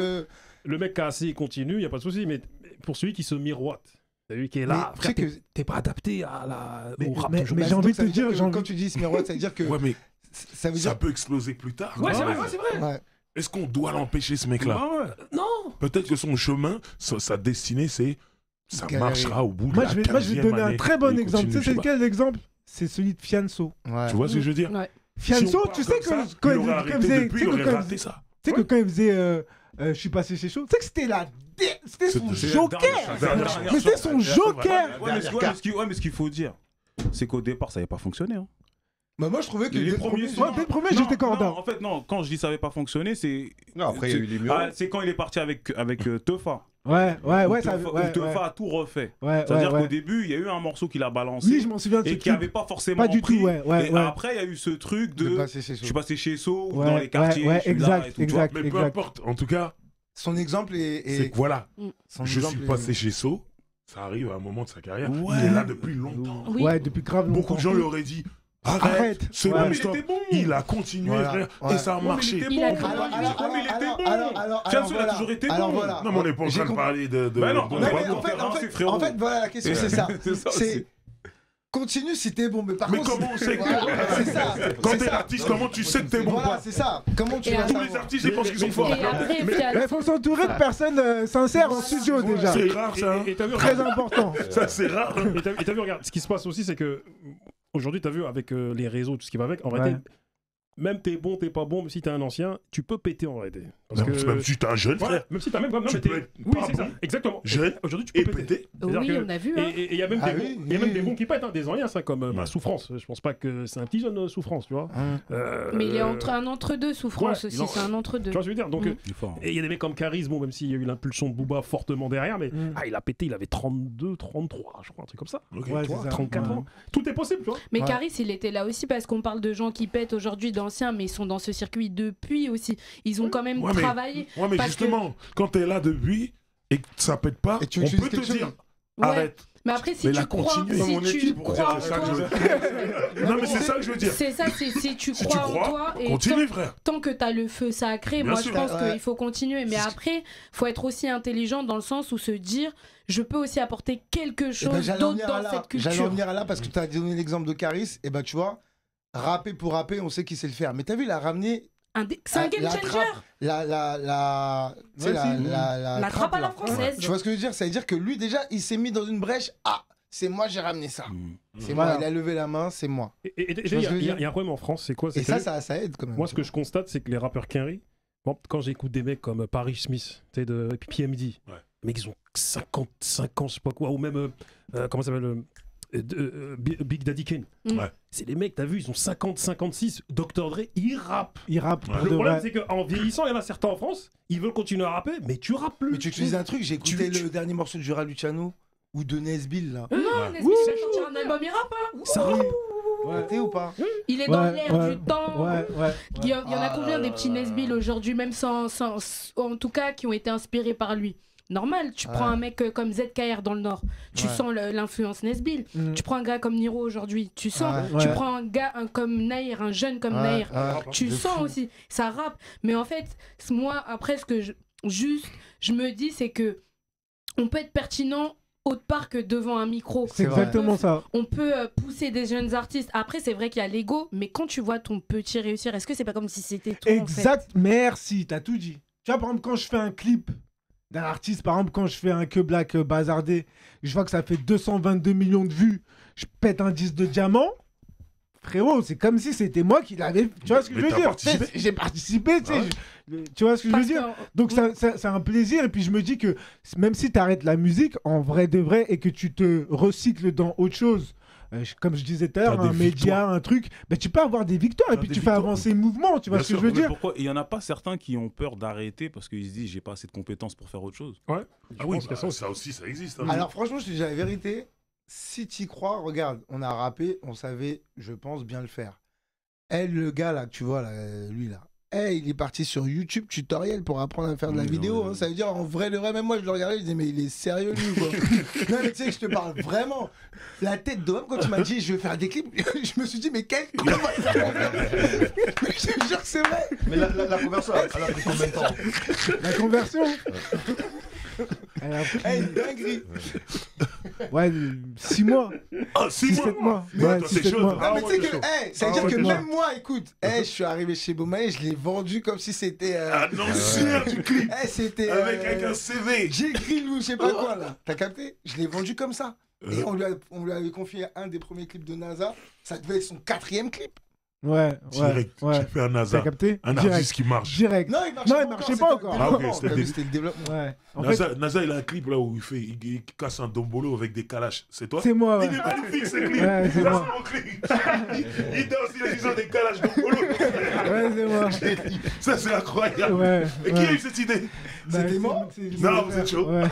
Le mec qui a assez, il continue, il n'y a pas de souci. Mais pour celui qui se miroite, t'as vu, qui est là, Mais frère, tu sais que- t'es pas adapté au rap mais- toujours. mais Bah, j'ai donc, envie de ça te veut dire dire, que j'ai envie- quand tu dis Smirot, ça veut dire que Ouais, mais ça veut ça dire. peut exploser plus tard. Ouais, quand c'est même. vrai, c'est vrai. Ouais. Est-ce qu'on doit l'empêcher, ce mec-là? Non. Peut-être que son chemin, sa destinée, c'est ça Galérer. marchera au bout de Moi, la je vais te 15e donner un année. très bon Et il exemple. Tu sais, continue, c'est je sais pas. lequel l'exemple? C'est celui de Fianso. Ouais. Tu vois ce que je veux dire? Ouais. Fianso, Si on part tu sais comme que ça, quand il il aurait faisait- arrêté tu sais depuis, que il aurait quand il raté faisait- ça. tu sais que quand il faisait je suis passé chez Chaud. Tu sais que c'était son joker. Mais c'était son joker. Ouais, mais ce qu'il faut dire, c'est qu'au départ, ça n'avait pas fonctionné. Hein. Bah moi je trouvais que dès le premier, j'étais corda. En fait, non, quand je dis ça n'avait pas fonctionné, c'est. Non, après il y a eu les murs. C'est quand il est parti avec Teufa. Ouais. Teufa a tout refait. C'est-à-dire qu'au début, il y a eu un morceau qu'il a balancé. Oui, je m'en souviens de ce et qui n'avait pas forcément pas du pris. tout, Et après, il y a eu ce truc de. Je suis passé chez So, dans les quartiers, je suis là et tout. Mais peu importe, en tout cas. Son exemple est. C'est que voilà, je suis passé chez So. Ça arrive à un moment de sa carrière. Il est là depuis longtemps. Oui. Ouais, depuis grave longtemps. Beaucoup de gens lui auraient dit arrête, c'est bon, stop. Il a continué, frère, et ça a marché. Il était bon. Alors, a toujours été bon. Voilà. Non, mais on n'est pas en train de parler de. En fait, voilà la question, c'est ça. C'est. Continue si t'es bon, mais par contre. Comment on sait que c'est ça. Quand t'es artiste, comment tu sais que t'es bon? Voilà, c'est ça. Comment tu Tous les artistes, ils pensent qu'ils sont forts. Il faut s'entourer de personnes sincères en studio déjà. C'est rare, ça. Très important. Ça, c'est rare. Et t'as vu, regarde, ce qui se passe aussi, c'est que aujourd'hui, t'as vu, avec les réseaux, tout ce qui va avec, en réalité, même t'es bon, t'es pas bon, même si t'es un ancien, tu peux péter en réalité. Même si t'es un jeune frère. Même si t'as même. Tu peux être oui, c'est ça, exactement. Jeune. Aujourd'hui, tu peux péter. Oui, on a vu. Et il y a même des bons qui pètent, des anciens, ça, comme Souffrance. Je pense pas que c'est un petit jeune Souffrance, tu vois. Mais il y a un entre-deux Souffrance aussi, c'est un entre-deux. Tu vois ce que je veux dire? Donc, et il y a des mecs comme Charisme, même s'il y a eu l'impulsion de Booba fortement derrière, mais il a pété, il avait 32, 33, je crois, un truc comme ça. 34 ans. Tout est possible, tu vois. Mais Caris, il était là aussi parce qu'on parle de gens qui pètent aujourd'hui, d'anciens, mais ils sont dans ce circuit depuis aussi. Ils ont quand même travaillé. Ouais, mais justement, quand t'es là depuis et que ça pète pas, on peut te dire arrête. Mais après, si tu crois, Non, mais c'est ça que je veux dire. C'est ça, si tu crois en toi et continue, frère. Tant que t'as le feu sacré, moi je pense qu'il faut continuer. Mais après, faut être aussi intelligent dans le sens où se dire, je peux aussi apporter quelque chose d'autre dans cette culture. J'allais en venir à là parce que tu as donné l'exemple de Caris. Et ben tu vois, rapper pour rapper, on sait qu'il sait le faire. Mais t'as vu, il a ramené. C'est un game changer. La trappe à la française. Tu vois ce que je veux dire? Ça veut dire que lui, déjà, il s'est mis dans une brèche. Ah, c'est moi, j'ai ramené ça. C'est moi, il a levé la main, c'est moi. Et il y a un problème en France, c'est quoi? Et ça aide quand même. Moi, ce que je constate, c'est que les rappeurs Quinry, quand j'écoute des mecs comme Paris Smith, et puis PMD, les mecs, ils ont 50 ans, je sais pas quoi, ou même, comment ça s'appelle Big Daddy Kane. C'est les mecs, t'as vu, ils ont 50, 56. Dr. Dre, il rappe. Le problème, c'est qu'en vieillissant, il y en a certains en France, ils veulent continuer à rapper, mais tu rappes plus. Mais tu utilises un truc, j'ai écouté le dernier morceau de Jura Luciano ou de Nesbill là. Non, Nesbill, il a sorti un album, il rappe. Ça rappe. T'es ou pas? Il est dans l'air du temps. Il y en a combien des petits Nesbill aujourd'hui, même sans, en tout cas, qui ont été inspirés par lui? Normal, tu prends un mec comme ZKR dans le Nord, tu sens l'influence Nesbill. Tu prends un gars comme Niro aujourd'hui, tu sens. Tu prends un gars comme Nair, un jeune comme Nair, tu sens aussi. Ça rappe. Mais en fait, moi, après, ce que je me dis, c'est que on peut être pertinent autre part que devant un micro. C'est exactement ça. On peut pousser des jeunes artistes. Après, c'est vrai qu'il y a l'ego, mais quand tu vois ton petit réussir, est-ce que c'est pas comme si c'était toi? Exact, en fait? Merci, t'as tout dit. Tu vois, par exemple, quand je fais un clip d'un artiste, par exemple, quand je fais un Que Black bazardé, je vois que ça fait 222 millions de vues, je pète un disque de diamant. Frérot, c'est comme si c'était moi qui l'avais. Tu vois ce que je veux dire? J'ai participé, tu sais. Tu vois ce que je veux dire? Donc c'est un plaisir. Et puis je me dis que même si tu arrêtes la musique, en vrai de vrai, et que tu te recycles dans autre chose, comme je disais tout à l'heure, un média, un truc, ben, tu peux avoir des victoires et puis tu fais avancer le mouvement. Tu vois ce que je veux dire? Pourquoi il n'y en a pas certains qui ont peur d'arrêter parce qu'ils se disent j'ai pas assez de compétences pour faire autre chose? Ouais. Ah oui, ça aussi, ça existe. Hein. Alors franchement, je te dis la vérité. Si tu y crois, regarde, on a rappé, on savait, je pense, bien le faire. Le gars là, que tu vois, là, lui là, il est parti sur YouTube tutoriel pour apprendre à faire de la vidéo. Hein, ça veut dire, en vrai, même moi, je le regardais, je disais, mais il est sérieux, lui, quoi. Non, mais tu sais que je te parle vraiment. La tête d'homme, quand tu m'as dit, je vais faire des clips, je me suis dit, mais quel con va faire? Mais je te jure que c'est vrai. Mais la conversion, elle a pris combien de temps? La conversion elle a pris une dinguerie. Ouais, 6 mois. Ah, 6 mois. Ouais, c'est chaud. Non, mais tu sais que, ça veut dire que même moi, écoute, je suis arrivé chez Beaumain, je l'ai vendu comme si c'était. Annoncieur du clip. C'était. Avec un CV. J'ai écrit ou je sais pas quoi là. T'as capté? Je l'ai vendu comme ça. Et on lui avait confié un des premiers clips de NASA. Ça devait être son 4e clip. Ouais, Direct. ouais. J'ai fait un T'as hasard. capté? Un Direct. artiste qui marche. Direct. Non, il marchait pas encore. Ah, ok, c'était C'était le développement. Ouais. En fait, NASA, il a un clip là où il casse un dombolo avec des calaches. C'est toi? c'est moi, ouais. Il est magnifique ce clip. Ouais, c'est Ça, moi. mon clip. Il danse, il a des calaches dombolo. Ouais, c'est moi. Ça, c'est incroyable. Ouais. Et qui a eu cette idée? Bah, C'était moi Non, vous êtes chaud. Ouais.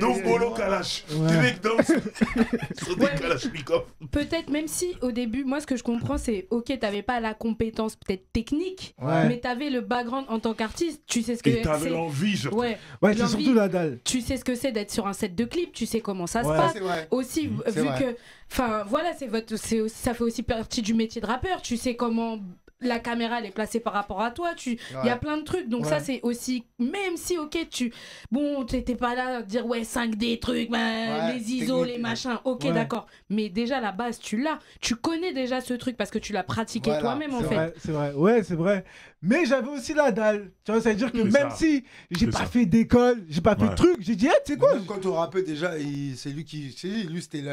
Dombolo Kalash. Ouais. Les mecs dansent sur des Ouais, mais- kalachnikovs. Peut-être même si au début, moi ce que je comprends c'est ok, t'avais pas la compétence peut-être technique, Ouais. mais t'avais le background en tant qu'artiste, tu sais ce que Et t'avais c'est. l'envie, surtout. Ouais, Ouais, c'est l'envie. surtout la dalle. Tu sais ce que c'est d'être sur un set de clip, tu sais comment ça se Ouais. passe. C'est vrai. Aussi, C'est vu vrai. que, enfin voilà, ça fait aussi partie du métier de rappeur. Tu sais comment la caméra elle est placée par rapport à toi. Il y a plein de trucs. Donc Ouais. ça c'est aussi, même si ok t'étais pas là à dire ouais 5D trucs, Ouais, les ISO, technique. les machins. Ok Ouais. d'accord. Mais déjà la base tu l'as. Tu connais déjà ce truc parce que tu l'as pratiqué Voilà, toi-même en c'est fait. Ouais, c'est vrai. Ouais, c'est vrai. Mais j'avais aussi la dalle. Tu vois, ça veut dire que C'est même ça. si j'ai C'est pas ça. fait d'école, j'ai pas fait Ouais. de truc, j'ai dit, hey, tu sais quoi? Même quand on rappait déjà, c'est lui qui. Lui, c'était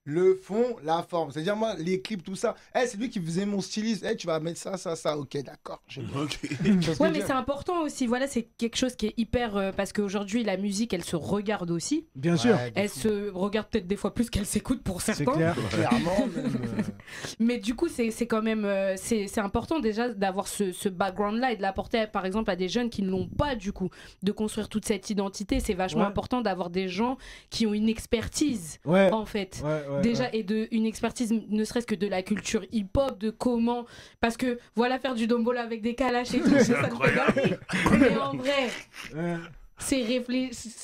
le fond, la forme. C'est-à-dire, moi, les clips, tout ça. C'est lui qui faisait mon styliste. Tu vas mettre ça, ça, ça. Ok, d'accord. Ok. Tu vois ce que Ouais, je veux mais dire c'est important aussi. Voilà, c'est quelque chose qui est hyper. Parce qu'aujourd'hui, la musique, elle se regarde aussi. Bien sûr. Ouais, Elle se regarde peut-être des fois plus qu'elle s'écoute pour C'est certains. clair. clairement, même, Mais du coup, c'est quand même. C'est important déjà d'avoir ce background-là et de l'apporter, par exemple, à des jeunes qui ne l'ont pas, du coup. De construire toute cette identité. C'est vachement Ouais. important d'avoir des gens qui ont une expertise, Ouais. en fait. Ouais, Déjà, et une expertise ne serait-ce que de la culture hip-hop, de comment. Parce que voilà, faire du dombola avec des calaches et tout, ça me fait incroyable. gagner. Mais en vrai, ouais.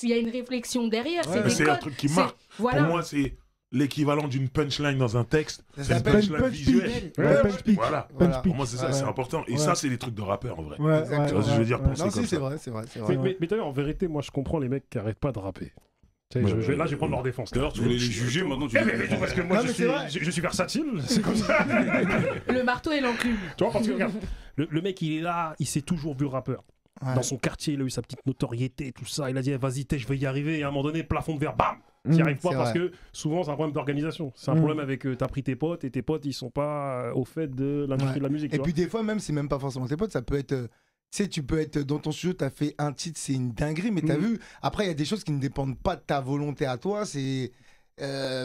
il y a une réflexion derrière. Ouais. C'est des C'est un codes. truc qui C'est- marque. Voilà. Pour moi, c'est l'équivalent d'une punchline dans un texte. Ça C'est une s'appelle punchline punch visuelle. speak. Ouais, punch speak. Voilà. Voilà. Punch Pour moi, c'est ça, Ouais. c'est important. Et Ouais. ça, c'est des trucs de rappeur, en vrai. Ouais, Exactement. Tu vois ce que je veux dire, ouais. penser Non, comme si, c'est ça. vrai, c'est vrai. C'est Mais, vrai. mais d'ailleurs, en vérité, moi je comprends les mecs qui arrêtent pas de rapper. Tu sais, Ouais, là, je vais prendre leur défense. D'ailleurs, tu voulais les juger, maintenant tu Mais parce que moi, Non, je mais suis, c'est vrai. je suis versatile, c'est comme ça. Le marteau et l'enclume. Tu vois, parce que regarde, le mec, il est là, il s'est toujours vu rappeur. Ouais. Dans son quartier, il a eu sa petite notoriété, tout ça. Il a dit, vas-y, je vais y arriver. Et à un moment donné, plafond de verre, bam! Tu n'y arrives pas c'est parce vrai. que souvent, c'est un problème d'organisation. C'est un problème avec, t'as pris tes potes et tes potes, ils sont pas au fait de l'industrie Ouais. de la musique. Et tu puis des fois, même, c'est même pas forcément tes potes, ça peut être. Tu sais, tu peux être dans ton studio, t'as fait un titre, c'est une dinguerie, mais t'as vu, après, il y a des choses qui ne dépendent pas de ta volonté à toi, c'est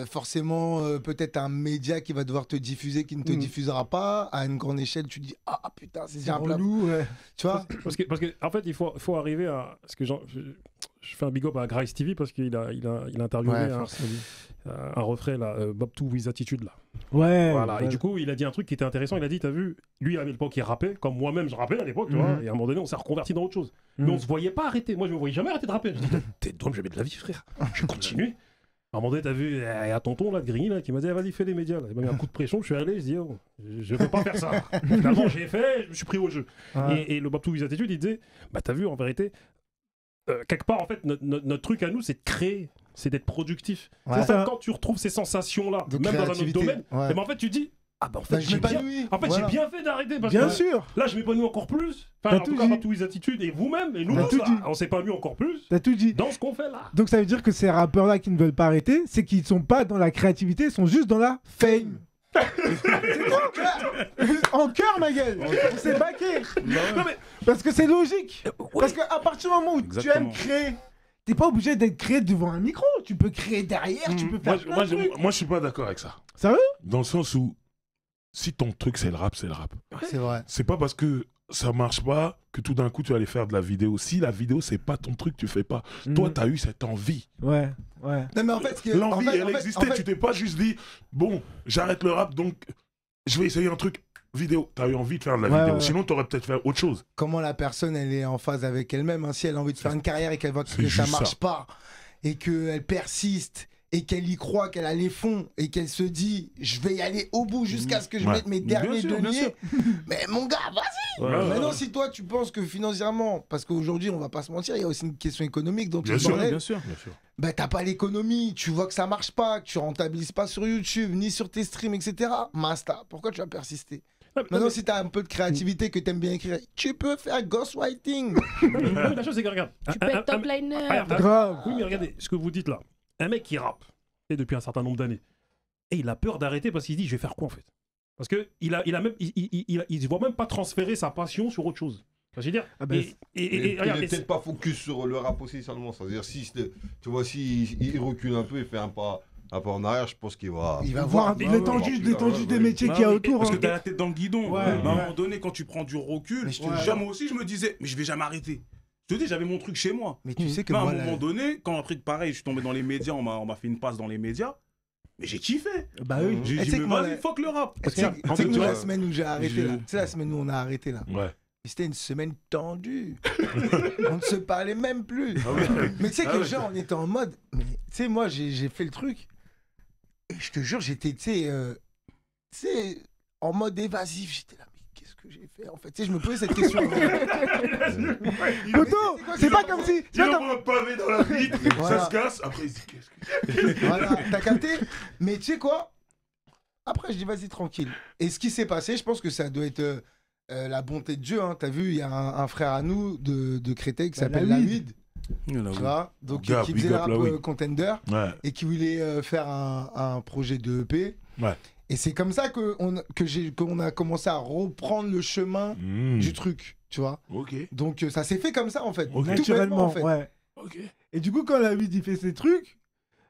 forcément peut-être un média qui va devoir te diffuser, qui ne te diffusera pas, à une grande échelle, tu dis, ah putain, c'est C'est un plat. relou, ouais. Tu vois Parce que en fait, il faut arriver à. Parce que je fais un big up à Grace TV parce qu'il a interviewé Ouais, un forcément. refrain, là, Bob Two with Attitude, là. Ouais. Voilà. ouais. Et du coup, il a dit un truc qui était intéressant. Il a dit, t'as vu, lui à l'époque, il rappait, comme moi-même, je rappais à l'époque, tu vois. Et à un moment donné, on s'est reconverti dans autre chose. Mais on se voyait pas arrêter. Moi, je me voyais jamais arrêter de rapper. Je dis, t'es d'homme, jamais de la vie, frère. Je continue. À un moment donné, t'as vu, il y a tonton là, de Grigny là, qui m'a dit, ah, vas-y, fais les médias. Là. Il m'a mis un coup de pression, je suis allé, je dis, oh, je veux pas faire ça. Finalement, j'ai fait, je me suis pris au jeu. Ouais. Et le Bob Two with Attitude, il disait, bah t'as vu, en vérité, quelque part, en fait, notre truc à nous, c'est de créer, c'est d'être productif. Ouais. C'est ça, quand tu retrouves ces sensations-là, De même dans un autre créativité. domaine, Ouais. et ben, en fait, tu dis, ah bah en fait, Bah, je j'ai bien, m'épanouis. en fait, Voilà. j'ai bien fait d'arrêter parce Bien que sûr. là, je m'épanouis encore plus. T'as Enfin, en tout tout cas, dit. Bob Two with Attitude et vous-même, et nous T'as tous, tout là, dit. on s'épanouit encore plus T'as tout dit. dans ce qu'on fait là. Donc ça veut dire que ces rappeurs-là qui ne veulent pas arrêter, c'est qu'ils sont pas dans la créativité, ils sont juste dans la fame. C'est tout. En cœur, ma gueule. On s'est baqué. Non, mais Parce que c'est logique. Parce qu'à partir du moment où tu Exactement. aimes créer, t'es pas obligé d'être créé devant un micro. Tu peux créer derrière, tu peux faire plein de trucs. Moi, je suis pas d'accord avec ça. Sérieux? Dans le sens où, si ton truc, c'est le rap, c'est le rap. C'est vrai. C'est pas parce que ça marche pas que tout d'un coup, tu vas aller faire de la vidéo. Si la vidéo, c'est pas ton truc, tu fais pas. Toi, t'as eu cette envie. Ouais, ouais. Non, mais en fait, L'envie, en fait- elle en fait- existait. en fait- Tu t'es pas juste dit, bon, j'arrête le rap, donc je vais essayer un truc vidéo. T'as eu envie de faire de la Ouais, vidéo. ouais. Sinon, t'aurais peut-être fait autre chose. comment la personne elle est en phase avec elle-même, hein. Si elle a envie de faire une carrière et qu'elle voit C'est que ça juste marche ça. pas et qu'elle persiste et qu'elle y croit, qu'elle a les fonds et qu'elle se dit je vais y aller au bout jusqu'à ce que je Ouais. mette mes Bien derniers sûr, bien deniers. sûr. Mais mon gars, vas-y. Ouais, Maintenant, ouais. si toi tu penses que financièrement, parce qu'aujourd'hui on va pas se mentir, il y a aussi une question économique dans tout Bien ce sûr, bordel. Bien sûr. Bien sûr. Bah t'as pas l'économie, tu vois que ça marche pas, que tu rentabilises pas sur YouTube ni sur tes streams, etc. Masta, pourquoi tu vas persister? Maintenant, si t'as un peu de créativité, que t'aimes bien écrire, tu peux faire ghostwriting. la chose, c'est que regarde. Tu peux être top liner. Grave. Oui, mais regardez ce que vous dites là. Un mec qui rappe et depuis un certain nombre d'années et il a peur d'arrêter parce qu'il se dit je vais faire quoi en fait. Parce qu'il ne voit même pas transférer sa passion sur autre chose. Je veux dire, il n'est peut-être pas focus sur le rap aussi seulement. C'est-à-dire, si tu vois, il recule un peu et fait un pas en arrière, je pense qu'il va... Il va voir l'étendue des métiers qu'il y a autour. Parce que t'as la tête dans le guidon. Ouais, À un moment donné, quand tu prends du recul, moi aussi, je me disais, mais je vais jamais arrêter. Je te dis, j'avais mon truc chez moi. Mais tu sais que à moi, un moment donné, quand après, pareil, je suis tombé dans les médias, on m'a fait une passe dans les médias. Mais j'ai kiffé. Bah oui. J'ai dit, vas-y, fuck le rap. Tu sais que la semaine où j'ai arrêté là, tu sais la semaine où on a arrêté là. Ouais. C'était une semaine tendue. On ne se parlait même plus. Mais tu sais que genre, on était en mode. Mais tu sais, moi, j'ai fait le truc. Et je te jure, j'étais, tu sais, en mode évasif. J'étais là, mais qu'est-ce que j'ai fait en fait? Tu sais, je me posais cette question. Poto, c'est pas comme si. Il envoie un pavé dans la vitre, ça se casse. Après, il se dit, qu'est-ce que. Voilà, t'as capté? Mais tu sais quoi? Après, je dis, vas-y, tranquille. Et ce qui s'est passé, je pense que ça doit être. La bonté de Dieu, hein. T'as vu, il y a un frère à nous de Créteil qui s'appelle Lawid. Tu vois, donc qui faisait le rap Contender et qui voulait faire un projet de EP. Ouais. Et c'est comme ça qu'on a commencé à reprendre le chemin du truc, tu vois. Donc ça s'est fait comme ça en fait, naturellement en fait. Ouais. Et du coup, quand Lawid il fait ses trucs.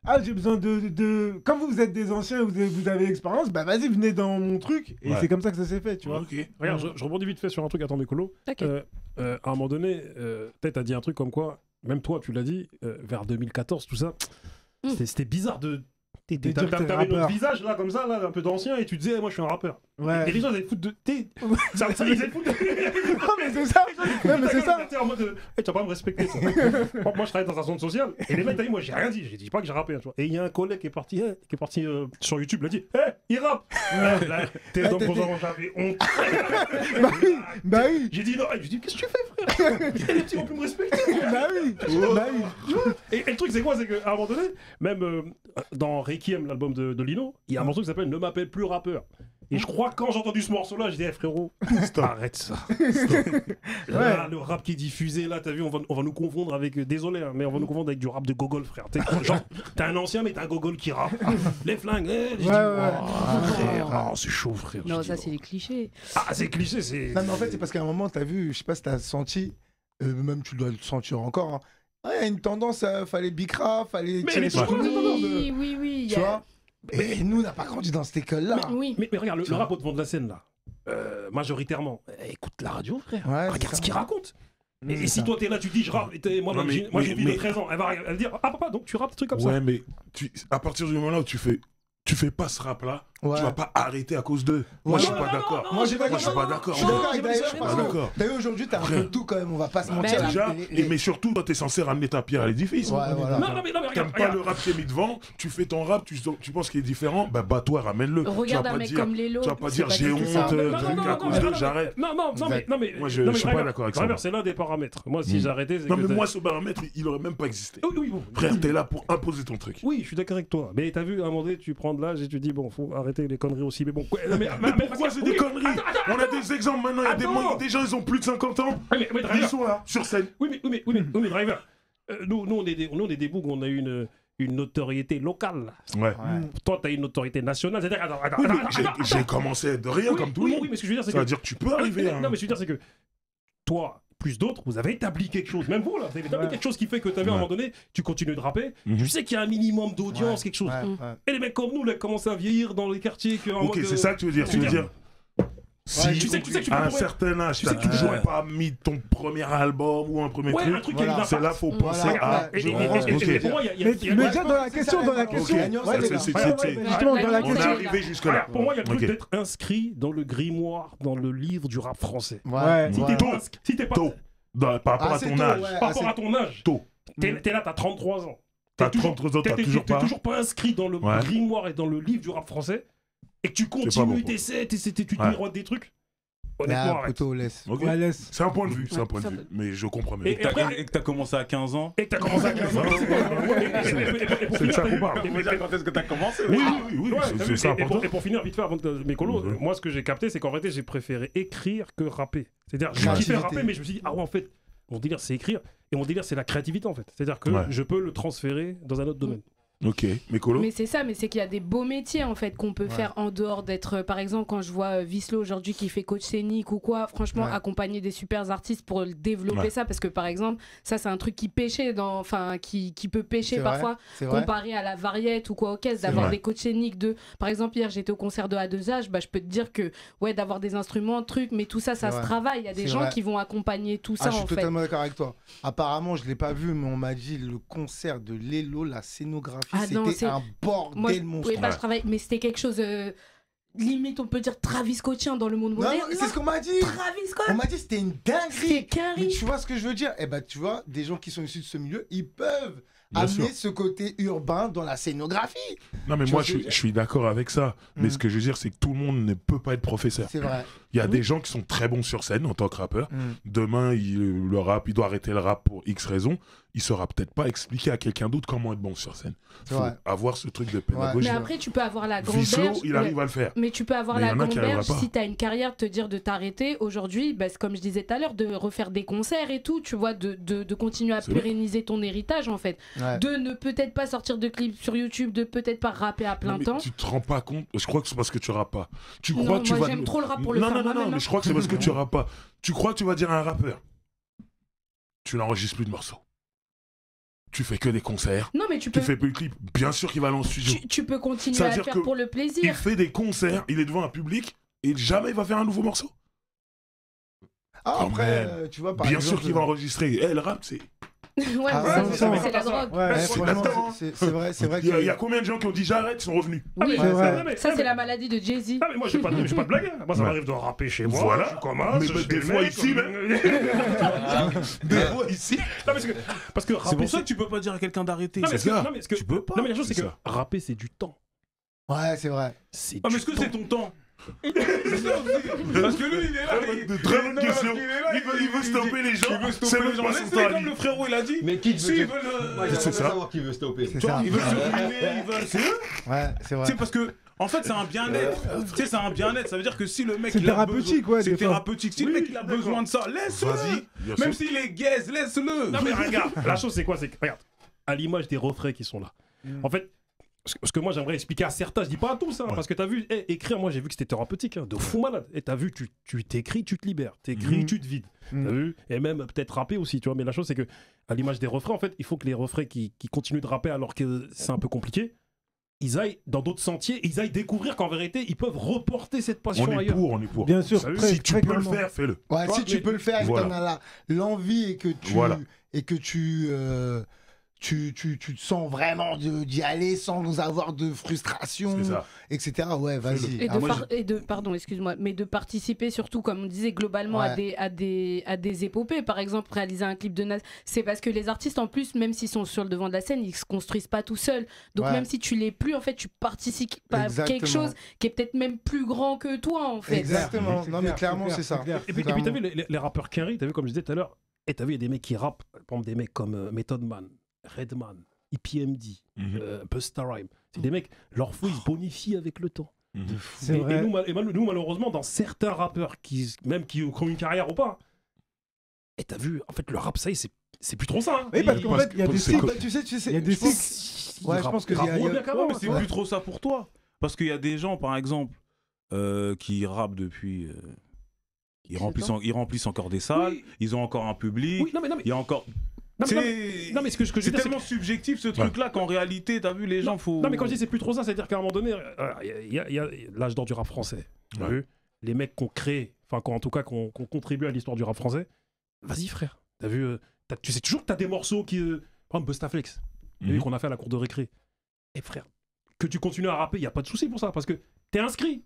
Ah, j'ai besoin de... Comme vous êtes des anciens, vous avez l'expérience, bah vas-y, venez dans mon truc. Et c'est comme ça que ça s'est fait, tu vois. Regarde, je rebondis vite fait sur un truc, attends, Mécolo. À un moment donné, peut-être t'as dit un truc comme quoi, même toi, tu l'as dit, vers 2014, tout ça, c'était bizarre de... T'avais notre visage là, comme ça, là, un peu d'ancien, et tu disais, moi je suis un rappeur. Ouais. Et les gens, ils allaient foutre de. Ça, ils allaient foutre de. Non, mais c'est ça! Non, mais c'est ça! T'es en mode, tu vas pas me respecter, ça. Moi, je travaille dans un centre social, et les mecs, t'as dit, moi j'ai rien dit, j'ai dit pas que j'ai rappé, tu vois. Et il y a un collègue qui est parti sur YouTube, il a dit, il rappe! T'es donc j'avais honte. Bah oui! J'ai dit, non, j'ai dit, qu'est-ce que tu fais, frère? Les petits vont plus me respecter. Bah oui! Et le truc, c'est quoi? C'est qu'à un moment donné, même dans Requiem, l'album de Lino, il y a un morceau qui s'appelle Ne m'appelle plus rappeur. Et je crois que quand j'ai entendu ce morceau-là, j'ai dit, frérot, arrête ça. Là, le rap qui est diffusé, là, t'as vu, on va nous confondre avec, désolé, hein, mais on va nous confondre avec du rap de gogol, frère. Genre, t'es un ancien, mais t'es un gogol qui rappe. Les flingues, c'est chaud, frère. Non, ça, c'est les clichés. Ah, c'est cliché, c'est. Non, mais en fait, c'est parce qu'à un moment, t'as vu, je sais pas si t'as senti, même tu dois le sentir encore, hein. Il y a une tendance, fallait bicra, fallait tirer sur tout le monde. Oui. Tu vois? Et nous, on n'a pas grandi dans cette école-là. Mais regarde, le rap au devant de la scène, là, majoritairement, écoute la radio, frère. Regarde ce qu'il raconte. Et si toi, t'es là, tu dis, je rappe, moi, j'ai une fille de 13 ans, elle va dire, ah papa, donc tu rappes des trucs comme ça. Ouais, mais à partir du moment là où tu fais pas ce rap-là, tu vas pas arrêter à cause d'eux. Moi, je suis pas d'accord. Moi, je suis pas d'accord. Je suis d'accord avec Daïch parce que t'as vu aujourd'hui, t'as un peu de tout quand même, on va pas se mentir. Déjà, mais surtout, toi, t'es censé ramener ta pierre à l'édifice. Ouais, voilà. Non, mais t'aimes pas le rap qui est mis devant, tu fais ton rap, tu penses qu'il est différent, bah toi, ramène-le. Regarde un mec comme Lélo. Tu vas pas dire j'ai honte, à cause d'eux, j'arrête. Non, mais. Moi, je suis pas d'accord avec ça. C'est l'un des paramètres. Moi, si j'arrêtais. Non, mais moi, ce paramètre, il aurait même pas existé. Frère, t'es là pour imposer ton truc. Oui, je suis d'accord avec toi. Mais t'as vu, à un moment donné, tu prends de l'âge et tu dis, bon, faut arrêter les conneries aussi. Mais bon, mais pourquoi c'est des conneries? On a des exemples maintenant, il y a des gens, ils ont plus de 50 ans. Ils sont là, sur scène. Oui, mais Driver, nous, on est des bougs, on a eu une notoriété locale. Ouais. Toi, t'as une notoriété nationale. C'est-à-dire, j'ai commencé de rien comme tout le monde. Oui, mais ce que je veux dire, c'est ça veut dire que tu peux arriver à... Non, mais ce que je veux dire, c'est que toi, plus d'autres, vous avez établi quelque chose. Même vous, là, vous avez établi quelque chose qui fait que t'as vu à un moment donné, tu continues de rapper. Tu sais qu'il y a un minimum d'audience, quelque chose. Et les mecs comme nous, là, commencent à vieillir dans les quartiers. Ok, c'est ça que tu veux dire. Tu veux dire... Si tu sais que tu à un certain âge, tu n'as pas mis ton premier album ou un premier truc, c'est là faut penser à... Mais déjà dans la question, justement dans la question... On est arrivé jusque-là. Pour moi, il y a le truc d'être inscrit dans le grimoire, dans le livre du rap français. Si t'es pas... Par rapport à ton âge. Par rapport à ton âge. T'es là, t'as 33 ans. T'as 33 ans, t'as toujours pas... T'es toujours pas inscrit dans le grimoire et dans le livre du rap français. Et que tu continues, t'essaies, tu te miroites des trucs. Honnêtement, arrête. C'est un point de vue, mais je comprends même. Et que t'as commencé à 15 ans. C'est de ça qu'on parle. Quand est-ce que t'as commencé? Oui, c'est important. Et pour finir, vite fait, avant de Mécolo, moi ce que j'ai capté, c'est qu'en réalité, j'ai préféré écrire que rapper. C'est-à-dire, j'ai kiffé rapper, mais je me suis dit, ah ouais, en fait, mon délire, c'est écrire. Et mon délire, c'est la créativité, en fait. C'est-à-dire que je peux le transférer dans un autre domaine. Ok, mais Colo. Mais c'est ça, mais c'est qu'il y a des beaux métiers en fait qu'on peut faire en dehors d'être. Par exemple, quand je vois Vislo aujourd'hui qui fait coach scénique ou quoi, franchement, accompagner des super artistes pour développer ça, parce que par exemple, ça c'est un truc qui pêchait qui peut pêcher parfois, comparé à la variette ou quoi au caisse, d'avoir des coachs scéniques de. Par exemple, hier j'étais au concert de A2H, je peux te dire que d'avoir des instruments, trucs, mais tout ça, ça se travaille. Il y a des gens qui vont accompagner tout ça en fait. Je suis totalement d'accord avec toi. Apparemment, je l'ai pas vu, mais on m'a dit le concert de Lelo, la scénographie. C'était un bordel monstre. Je travaille, mais c'était quelque chose. Limite, on peut dire Travis Scottien dans le monde moderne. C'est ce qu'on m'a dit. Travis Scott. On m'a dit c'était une dinguerie. Mais tu vois ce que je veux dire? Tu vois, des gens qui sont issus de ce milieu, ils peuvent amener ce côté urbain dans la scénographie. Non, mais moi, je suis d'accord avec ça. Mais ce que je veux dire, c'est que tout le monde ne peut pas être professeur. C'est vrai. Il y a des gens qui sont très bons sur scène en tant que rappeur. Demain, il doit arrêter le rap pour X raisons. Il saura peut-être pas expliquer à quelqu'un d'autre comment être bon sur scène. Il faut avoir ce truc de pédagogie. Mais après, tu peux avoir la gamberge. Vislo, il arrive à le faire. Mais tu peux avoir la gamberge si tu as une carrière, te dire de t'arrêter aujourd'hui, comme je disais tout à l'heure, de refaire des concerts et tout, tu vois, de continuer à pérenniser ton héritage en fait. De ne peut-être pas sortir de clips sur YouTube, de peut-être pas rapper à plein temps. Tu te rends pas compte? Je crois que c'est parce que tu rappes pas. Moi j'aime trop le rap pour le faire moi-même. Non, mais je crois que c'est parce que tu rappes pas. Tu crois que tu vas dire à un rappeur, tu n'enregistres plus de morceaux. Tu fais que des concerts. Non, mais tu fais plus de clips. Bien sûr qu'il va aller en studio. Tu peux continuer à le faire pour le plaisir. Il fait des concerts, il est devant un public et jamais il va faire un nouveau morceau. Après, tu vois, par bien exemple, sûr qu'il va enregistrer. Le rap, c'est. C'est la drogue. C'est vrai. Il y a combien de gens qui ont dit j'arrête, ils sont revenus. Oui, ça c'est la maladie de Jay-Z. Ah mais moi je vais pas te blaguer. Moi ça m'arrive de rapper chez moi. Voilà. Je commence. Mais des fois ici, des fois ici. Parce que c'est pour ça que tu peux pas dire à quelqu'un d'arrêter. Tu peux pas. Non mais la chose c'est que rapper c'est du temps. Ouais, c'est vrai. Mais est-ce que c'est ton temps? Parce que lui, il est là. Très bonne question. Il veut stopper les gens. C'est même pas son temps. Comme le frérot, il a dit. Mais qui veut c'est ça. savoir qui veut stopper. Il veut se ruiner, c'est eux. Ouais, c'est vrai. C'est parce que, en fait, c'est un bien-être. Tu sais, c'est un bien-être. Ça veut dire que si le mec. C'est thérapeutique, ouais. C'est thérapeutique. Si le mec, il a besoin de ça, laisse-le. Même s'il est gaze, laisse-le. Non, mais regarde, la chose, c'est quoi? C'est que, regarde, à l'image des refrains qui sont là. En fait, ce que moi j'aimerais expliquer à certains, je dis pas à tous, parce que t'as vu, écrire, moi j'ai vu que c'était thérapeutique, de fou malade. Et t'as vu, tu t'écris, tu te libères, t'écris, tu te vides. T'as vu? Et même peut-être rapper aussi, tu vois. Mais la chose c'est que, à l'image des refrains, en fait, il faut que les refrains qui continuent de rapper alors que c'est un peu compliqué, ils aillent dans d'autres sentiers, ils aillent découvrir qu'en vérité, ils peuvent reporter cette passion ailleurs. On est pour. Bien sûr. Si tu peux le faire, fais-le. Ouais, si tu peux le faire et que t'en as l'envie et que tu te sens vraiment d'y aller sans avoir de frustration, etc. Ouais, vas-y. Pardon, excuse-moi, mais de participer surtout, comme on disait, globalement à des épopées. Par exemple, réaliser un clip de Nas, c'est parce que les artistes, en plus, même s'ils sont sur le devant de la scène, ils se construisent pas tout seuls. Donc même si tu l'es plus, en fait, tu participes à quelque chose qui est peut-être même plus grand que toi, en fait. Exactement. Non, mais clairement, c'est ça. Et puis t'as vu les rappeurs Kerry, t'as vu comme je disais tout à l'heure, et t'as vu, il y a des mecs qui rappent, par exemple des mecs comme Method Man, Redman, EPMD, Busta Rhymes. C'est des mecs, leur flow, ils se bonifient avec le temps. C'est vrai. Et nous, malheureusement, dans certains rappeurs qui ont une carrière ou pas, et t'as vu, en fait, le rap, ça y est, c'est plus trop ça. Oui, parce qu'en fait, il y a des cycles. Tu sais, Il y a des cycles. Ouais, je pense que moins bien qu'avant, mais c'est plus trop ça pour toi. Parce qu'il y a des gens, par exemple, qui rappent depuis. Ils remplissent encore des salles, ils ont encore un public, il y a encore. C'est tellement subjectif ce truc-là qu'en réalité, t'as vu, les gens, faut. Non, mais quand je dis c'est plus trop ça, c'est-à-dire qu'à un moment donné, il y a l'âge d'or du rap français. T'as vu les mecs qu'on crée, enfin, en tout cas, qu'on contribue à l'histoire du rap français. Vas-y, frère. T'as vu, tu sais toujours que t'as des morceaux qui. Par exemple, Bustaflex, qu'on a fait à la cour de récré. Et frère, que tu continues à rapper, il n'y a pas de souci pour ça, parce que t'es inscrit.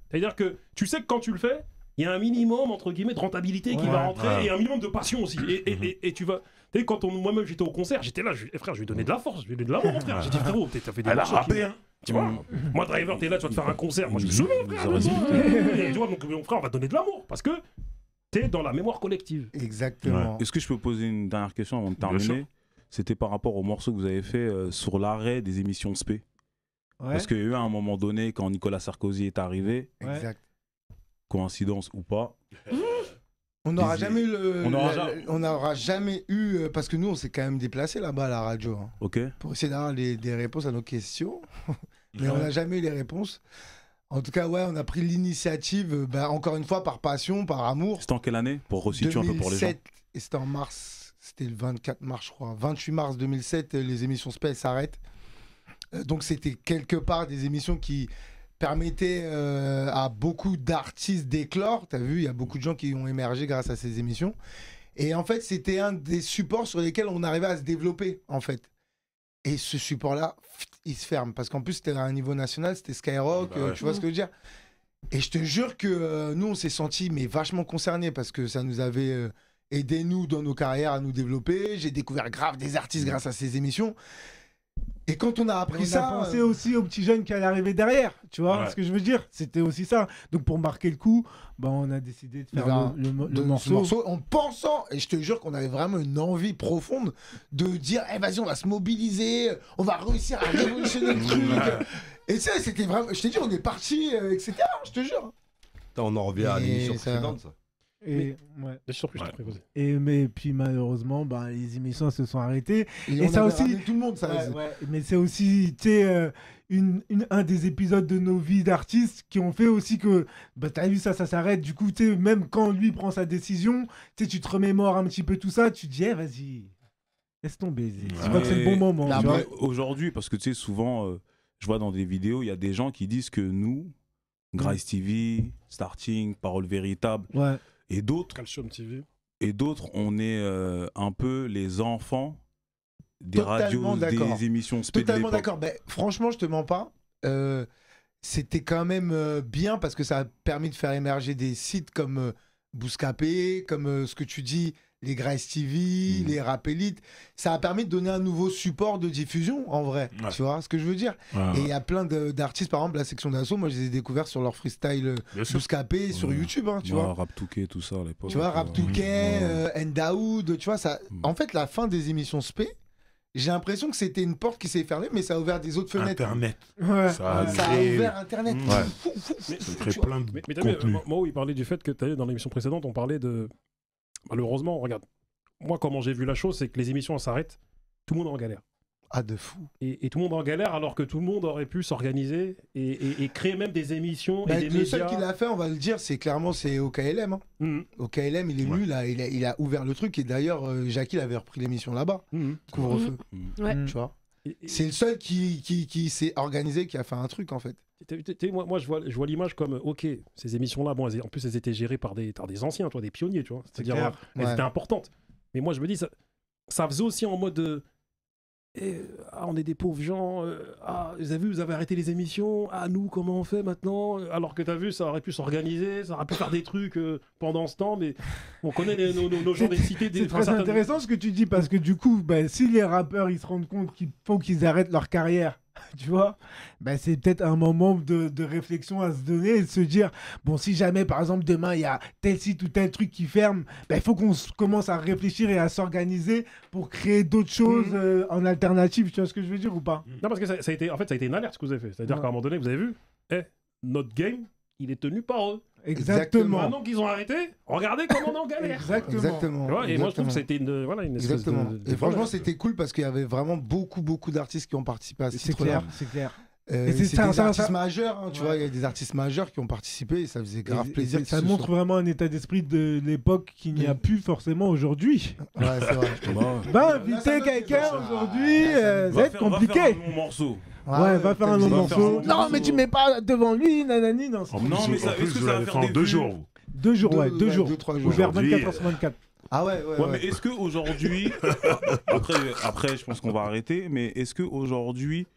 C'est-à-dire que tu sais que quand tu le fais, il y a un minimum, entre guillemets, de rentabilité qui va rentrer et un minimum de passion aussi. Et tu vas. Tu sais, quand moi-même j'étais au concert, j'étais là, frère, je lui donnais de la force, je lui donnais de l'amour, frère. J'ai dit, frérot, t'as fait des Elle a morceaux rappé, hein. Tu vois, moi, Driver, t'es là, tu vas te faire un concert. Moi, je me souviens, frère. Et tu vois, donc, mon frère, on va te donner de l'amour parce que t'es dans la mémoire collective. Exactement. Est-ce que je peux poser une dernière question avant de terminer? C'était par rapport au morceau que vous avez fait sur l'arrêt des émissions de SP. Parce qu'il y a eu un moment donné, quand Nicolas Sarkozy est arrivé, Exact. coïncidence ou pas, On n'aura jamais eu On n'aura jamais eu parce que nous on s'est quand même déplacé là-bas à la radio Ok. pour essayer d'avoir des réponses à nos questions, mais on n'a jamais eu les réponses. En tout cas, ouais, on a pris l'initiative, encore une fois par passion, par amour. C'était en quelle année pour resituer un peu pour les gens? 2007, et c'était en mars, c'était le 24 mars je crois, 28 mars 2007, les émissions Spell s'arrêtent. Donc c'était quelque part des émissions qui permettait à beaucoup d'artistes d'éclore. Tu as vu, il y a beaucoup de gens qui ont émergé grâce à ces émissions. Et en fait, c'était un des supports sur lesquels on arrivait à se développer, en fait. Et ce support-là, il se ferme. Parce qu'en plus, c'était à un niveau national, c'était Skyrock, tu vois ce que je veux dire. Et je te jure que nous, on s'est sentis mais vachement concernés parce que ça nous avait aidé, nous, dans nos carrières, à nous développer. J'ai découvert grave des artistes grâce à ces émissions. Et quand on a appris ça... On a pensé aussi aux petits jeunes qui allaient arriver derrière, tu vois ce que je veux dire. C'était aussi ça. Donc pour marquer le coup, on a décidé de faire le morceau. En pensant, et je te jure qu'on avait vraiment une envie profonde de dire vas-y, on va se mobiliser, on va réussir à révolutionner le truc. Et ça, c'était vraiment... Je t'ai dit, on est parti, etc. Je te jure. On en revient à l'émission précédente, ça. Mais puis malheureusement les émissions se sont arrêtées et ça aussi tout le monde ça mais c'est aussi un des épisodes de nos vies d'artistes qui ont fait aussi que t'as vu ça s'arrête, du coup même quand lui prend sa décision tu te remémores un petit peu tout ça, tu te dis vas-y laisse tomber, je crois que c'est le bon moment aujourd'hui, parce que tu sais souvent je vois dans des vidéos il y a des gens qui disent que nous Grace TV, Starting, Parole Véritable et d'autres, Calcium TV. Et d'autres, on est un peu les enfants des radios, des émissions spéciales. Totalement d'accord. Franchement, je te mens pas. C'était quand même bien parce que ça a permis de faire émerger des sites comme Bouscapé, comme ce que tu dis, les Grace TV, les Rap Elite. Ça a permis de donner un nouveau support de diffusion, en vrai. Tu vois ce que je veux dire? Et il y a plein d'artistes, par exemple, la section d'assaut, moi je les ai découverts sur leur freestyle Bouscapé sur YouTube, tu vois. Rap Touquet, tout ça à l'époque. Tu vois, Rap Touquet, Ndaoud, tu vois, ça. En fait, la fin des émissions SP, j'ai l'impression que c'était une porte qui s'est fermée, mais ça a ouvert des autres fenêtres. Internet. Ça a ouvert Internet. Ça crée plein de contenu. Moi, où il parlait du fait que dans l'émission précédente, on parlait de... Malheureusement, regarde, moi, comment j'ai vu la chose, c'est que les émissions s'arrêtent, tout le monde est en galère. Ah, de fou. Et tout le monde est en galère, alors que tout le monde aurait pu s'organiser et créer même des émissions et des médias. Le seul qui l'a fait, on va le dire, c'est clairement OKLM. OKLM, il est venu, là, il a ouvert le truc, et d'ailleurs, Jackie avait repris l'émission là-bas. Couvre-feu. Tu vois. C'est le seul qui s'est organisé, qui a fait un truc, en fait. Moi, je vois l'image comme, ok, ces émissions-là, bon, en plus, elles étaient gérées par des anciens, des pionniers, tu vois. C'est-à-dire, elles étaient importantes. Mais moi, je me dis, ça faisait aussi en mode... on est des pauvres gens, vous avez arrêté les émissions, nous, comment on fait maintenant? Alors que t'as vu, ça aurait pu s'organiser, ça aurait pu faire des trucs pendant ce temps, mais on connaît nos gens des cités. C'est très intéressant ce que tu dis, parce que du coup, si les rappeurs ils se rendent compte qu'il faut qu'ils arrêtent leur carrière, tu vois, c'est peut-être un moment de réflexion à se donner et de se dire, bon, si jamais par exemple demain il y a tel site ou tel truc qui ferme, il faut qu'on commence à réfléchir et à s'organiser pour créer d'autres choses en alternative, tu vois ce que je veux dire ou pas? Non, parce que ça a été une alerte ce que vous avez fait, c'est-à-dire qu'à un moment donné vous avez vu, notre game il est tenu par eux. Exactement. Maintenant qu'ils ont arrêté, regardez comment on est en galère. Exactement. Et moi je trouve que c'était une espèce de... Et franchement c'était cool parce qu'il y avait vraiment beaucoup d'artistes qui ont participé à ce titre-là. C'est clair. Et c'est des artistes majeurs, tu vois, il y a des artistes majeurs qui ont participé et ça faisait grave plaisir. Ça montre vraiment un état d'esprit de l'époque qu'il n'y a plus forcément aujourd'hui. Ouais, c'est vrai. Inviter quelqu'un aujourd'hui, ça va être compliqué. Va faire un long morceau. Ouais, va faire un long morceau. Non, mais tu mets pas devant lui, nanani. Non, mais ça, est-ce que ça va faire des 2 jours? 2 jours, 2 jours. 3 jours. Vers 24h sur 24. Ah ouais. Mais est-ce qu'aujourd'hui, après je pense qu'on va arrêter, mais est-ce qu'aujourd'hui,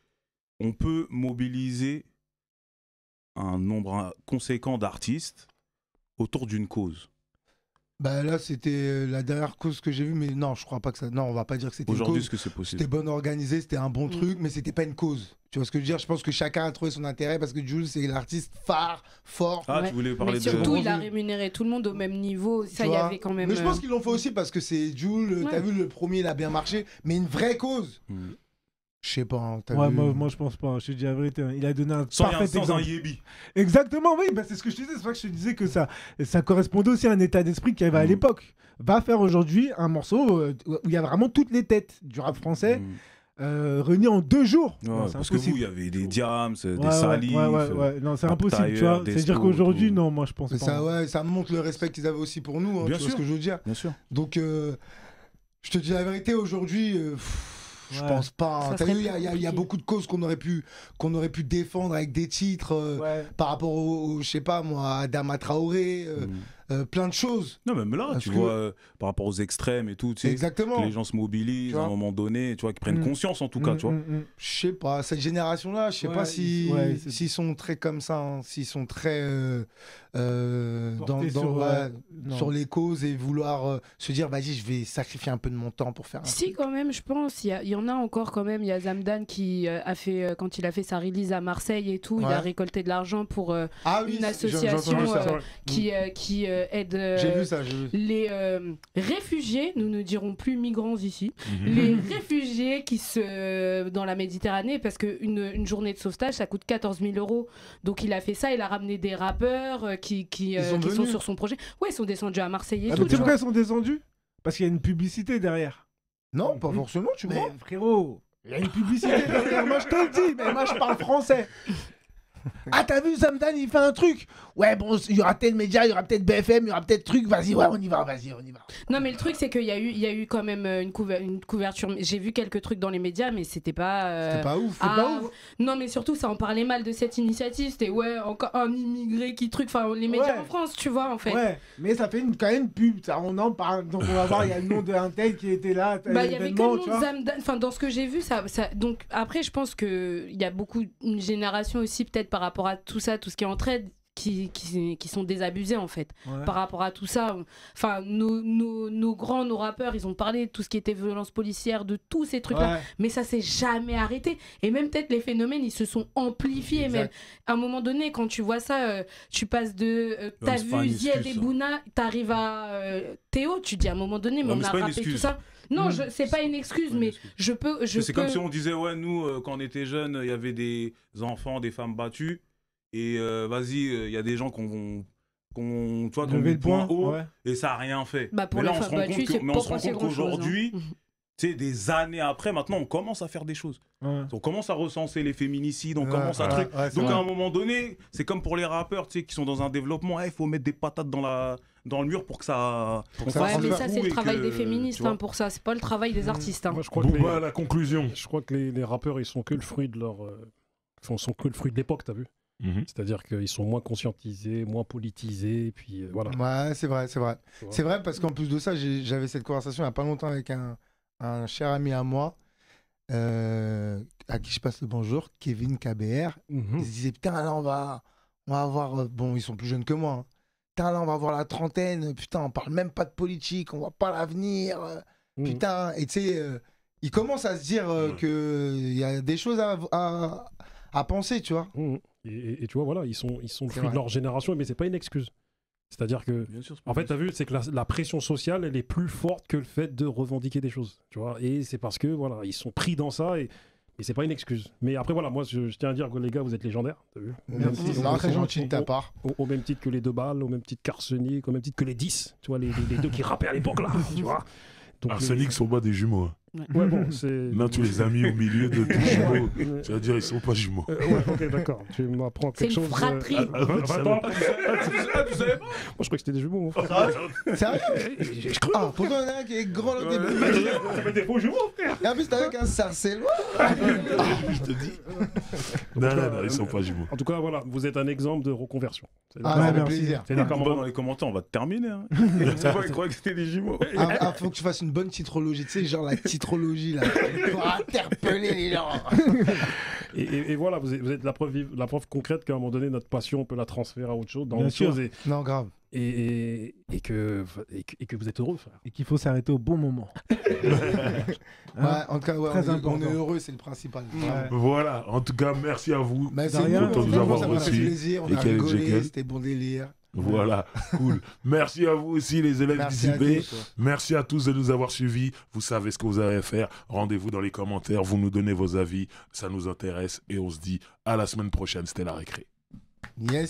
on peut mobiliser un nombre conséquent d'artistes autour d'une cause? Là, c'était la dernière cause que j'ai vue, mais non, je crois pas que ça. Non, on va pas dire que c'était une cause. Aujourd'hui, est-ce que c'est possible? C'était bon organisé, c'était un bon truc, mais c'était pas une cause. Tu vois ce que je veux dire? Je pense que chacun a trouvé son intérêt parce que Jules, c'est l'artiste phare, fort. Tu voulais parler mais surtout, il a rémunéré tout le monde au même niveau. Ça, il y avait quand même. Mais je pense qu'ils l'ont fait aussi parce que c'est Jules. T'as vu, le premier, il a bien marché, mais une vraie cause. Je sais pas. Hein, ouais, moi je pense pas. Je te dis la vérité. Hein. Il a donné un parfait exemple. Sans un yébi. Exactement, oui. Bah, c'est ce que je te disais. C'est pour ça que je te disais que ça correspondait aussi à un état d'esprit qu'il y avait à l'époque. Va faire aujourd'hui un morceau où il y a vraiment toutes les têtes du rap français. Réunis en 2 jours. Ouais, non, parce que vous, il y avait des Diams, des Salif. Non, c'est impossible, tu vois. C'est-à-dire qu'aujourd'hui, non, moi je pense pas. Ça montre le respect qu'ils avaient aussi pour nous, hein, bien tu sûr. vois ce que je veux dire. Bien sûr. Donc, je te dis la vérité, aujourd'hui, je pense pas. T'as vu, il y a beaucoup de causes qu'on aurait pu défendre avec des titres par rapport au, je sais pas moi, Adama Traoré. Plein de choses. Non, même là, tu vois, par rapport aux extrêmes et tout, tu sais, exactement. que les gens se mobilisent à un moment donné, tu vois, qu'ils prennent conscience en tout cas, tu vois. Je sais pas, cette génération-là, je sais pas s'ils sont très comme ça, hein, s'ils sont très sur les causes et vouloir se dire, vas-y, je vais sacrifier un peu de mon temps pour faire un truc. Quand même, je pense, il y en a encore quand même. Il y a Zamdan qui a fait, quand il a fait sa release à Marseille et tout, il a récolté de l'argent pour une association qui aide les réfugiés, nous ne dirons plus migrants ici, les réfugiés qui dans la Méditerranée, parce qu'une journée de sauvetage, ça coûte 14 000 €. Donc il a fait ça, il a ramené des rappeurs qui sont sur son projet. Ouais, ils sont descendus à Marseille et tout. Tu sais pourquoi ils sont descendus? Parce qu'il y a une publicité derrière. Non, pas forcément, tu vois. Mais frérot, il y a une publicité derrière, moi je te le dis, mais moi je parle français. Ah, t'as vu, Zamdan, il fait un truc. Ouais, bon, il y aura peut-être média, il y aura peut-être BFM, il y aura peut-être truc. Vas-y, ouais, on y va, vas-y, on y va. Non, mais le truc, c'est qu'il y a eu quand même une couverture. J'ai vu quelques trucs dans les médias, mais c'était pas. C'était pas ouf. Non, mais surtout, ça en parlait mal de cette initiative. C'était, ouais, encore un immigré qui truc. Enfin, les médias en France, tu vois, en fait. Ouais, mais ça fait quand même une pub. Ça, on en parle. Donc, on va voir, il y a le nom d'un tel qui était là. Il y avait que le nom de Zamdan. Enfin, dans ce que j'ai vu, ça. Donc, après, je pense qu'il y a une génération aussi, peut-être par rapport à tout ça, tout ce qui est entraide, qui sont désabusés en fait par rapport à tout ça. Enfin, nos rappeurs, ils ont parlé de tout ce qui était violence policière, de tous ces trucs-là, mais ça s'est jamais arrêté. Et même peut-être les phénomènes, ils se sont amplifiés. Même à un moment donné, quand tu vois ça, tu passes de t'as vu Zied et Bouna, t'arrives à Théo, tu dis à un moment donné, mais on a rappé tout ça. Non, c'est pas une excuse, mais je peux. C'est comme si on disait, ouais, nous, quand on était jeunes, il y avait des enfants, des femmes battues. Et vas-y, il y a des gens qui ont mis le point haut et ça n'a rien fait. Bah pour mais là, on se rend compte qu'aujourd'hui, tu sais, des années après, maintenant, on commence à faire des choses. On commence à recenser les féminicides, on commence à truc. Donc, à un moment donné, c'est comme pour les rappeurs, tu sais, qui sont dans un développement, il faut mettre des patates dans le mur pour que ça. Mais ça, c'est le travail des féministes pour ça. C'est pas le travail des artistes. Moi, je crois la conclusion. Je crois que les rappeurs, ils sont que le fruit de leur. sont que le fruit de l'époque, t'as vu? C'est-à-dire qu'ils sont moins conscientisés, moins politisés, et puis voilà. Ouais, c'est vrai. C'est vrai parce qu'en plus de ça, j'avais cette conversation il n'y a pas longtemps avec un cher ami à moi, à qui je passe le bonjour, Kevin KBR. Il se disait, putain, là, on va avoir... Bon, ils sont plus jeunes que moi. Hein. Putain, là, on va avoir la trentaine. Putain, on parle même pas de politique, on voit pas l'avenir. Putain, et tu sais, il commence à se dire qu'il y a des choses à penser, tu vois. Et tu vois, voilà, ils sont le fruit de leur génération, mais c'est pas une excuse. C'est-à-dire que, en fait, t'as vu, c'est que la pression sociale, elle est plus forte que le fait de revendiquer des choses, tu vois. Et c'est parce que, voilà, ils sont pris dans ça et c'est pas une excuse. Mais après, voilà, moi, je tiens à dire que les gars, vous êtes légendaires, t'as vu. C'est très gentil de ta part. Au même titre que les 2 balles, au même titre qu'Arsenic, au même titre que les 10, tu vois, les 2 qui rappaient à l'époque, là, tu vois. Donc, Arsenic sont pas des jumeaux. Ouais, bon, c'est. Là, tous les amis au milieu de tes jumeaux, tu vas dire, ils sont pas jumeaux. Ouais, ok, d'accord. Tu m'apprends quelque chose. C'est une fratrie. Tu savais pas? Moi, je croyais que c'était des jumeaux, mon frère. Sérieux? Je crois. Ah, pourtant, il y en a un qui est grand, l'autre est petit. C'est des faux jumeaux, frère. Et en plus, t'as avec un sarcellois. Je te dis. Non, ils sont pas jumeaux. En tout cas, voilà, vous êtes un exemple de reconversion. Ça fait plaisir. C'est d'accord, dans les commentaires, on va te terminer. C'est pas, ils croyaient que c'était des jumeaux. Faut que tu fasses une bonne titrologie, tu sais, genre la titrologie, là, pour interpeller les gens. Et voilà, vous êtes la preuve concrète qu'à un moment donné, notre passion, on peut la transférer à autre chose, dans Bien autre sûr. chose. Non, grave. Et que vous êtes heureux, frère. Et qu'il faut s'arrêter au bon moment. En tout cas, on est heureux, c'est le principal. Voilà, en tout cas, merci à vous. Mais c'est content de vous avoir ça m'a fait reçu. plaisir, on a rigolé, c'était bon délire. Voilà, cool. Merci à vous aussi, les élèves d'ICB. Merci à tous de nous avoir suivis. Vous savez ce que vous avez à faire. Rendez-vous dans les commentaires. Vous nous donnez vos avis. Ça nous intéresse. Et on se dit à la semaine prochaine. C'était la récré. Yes.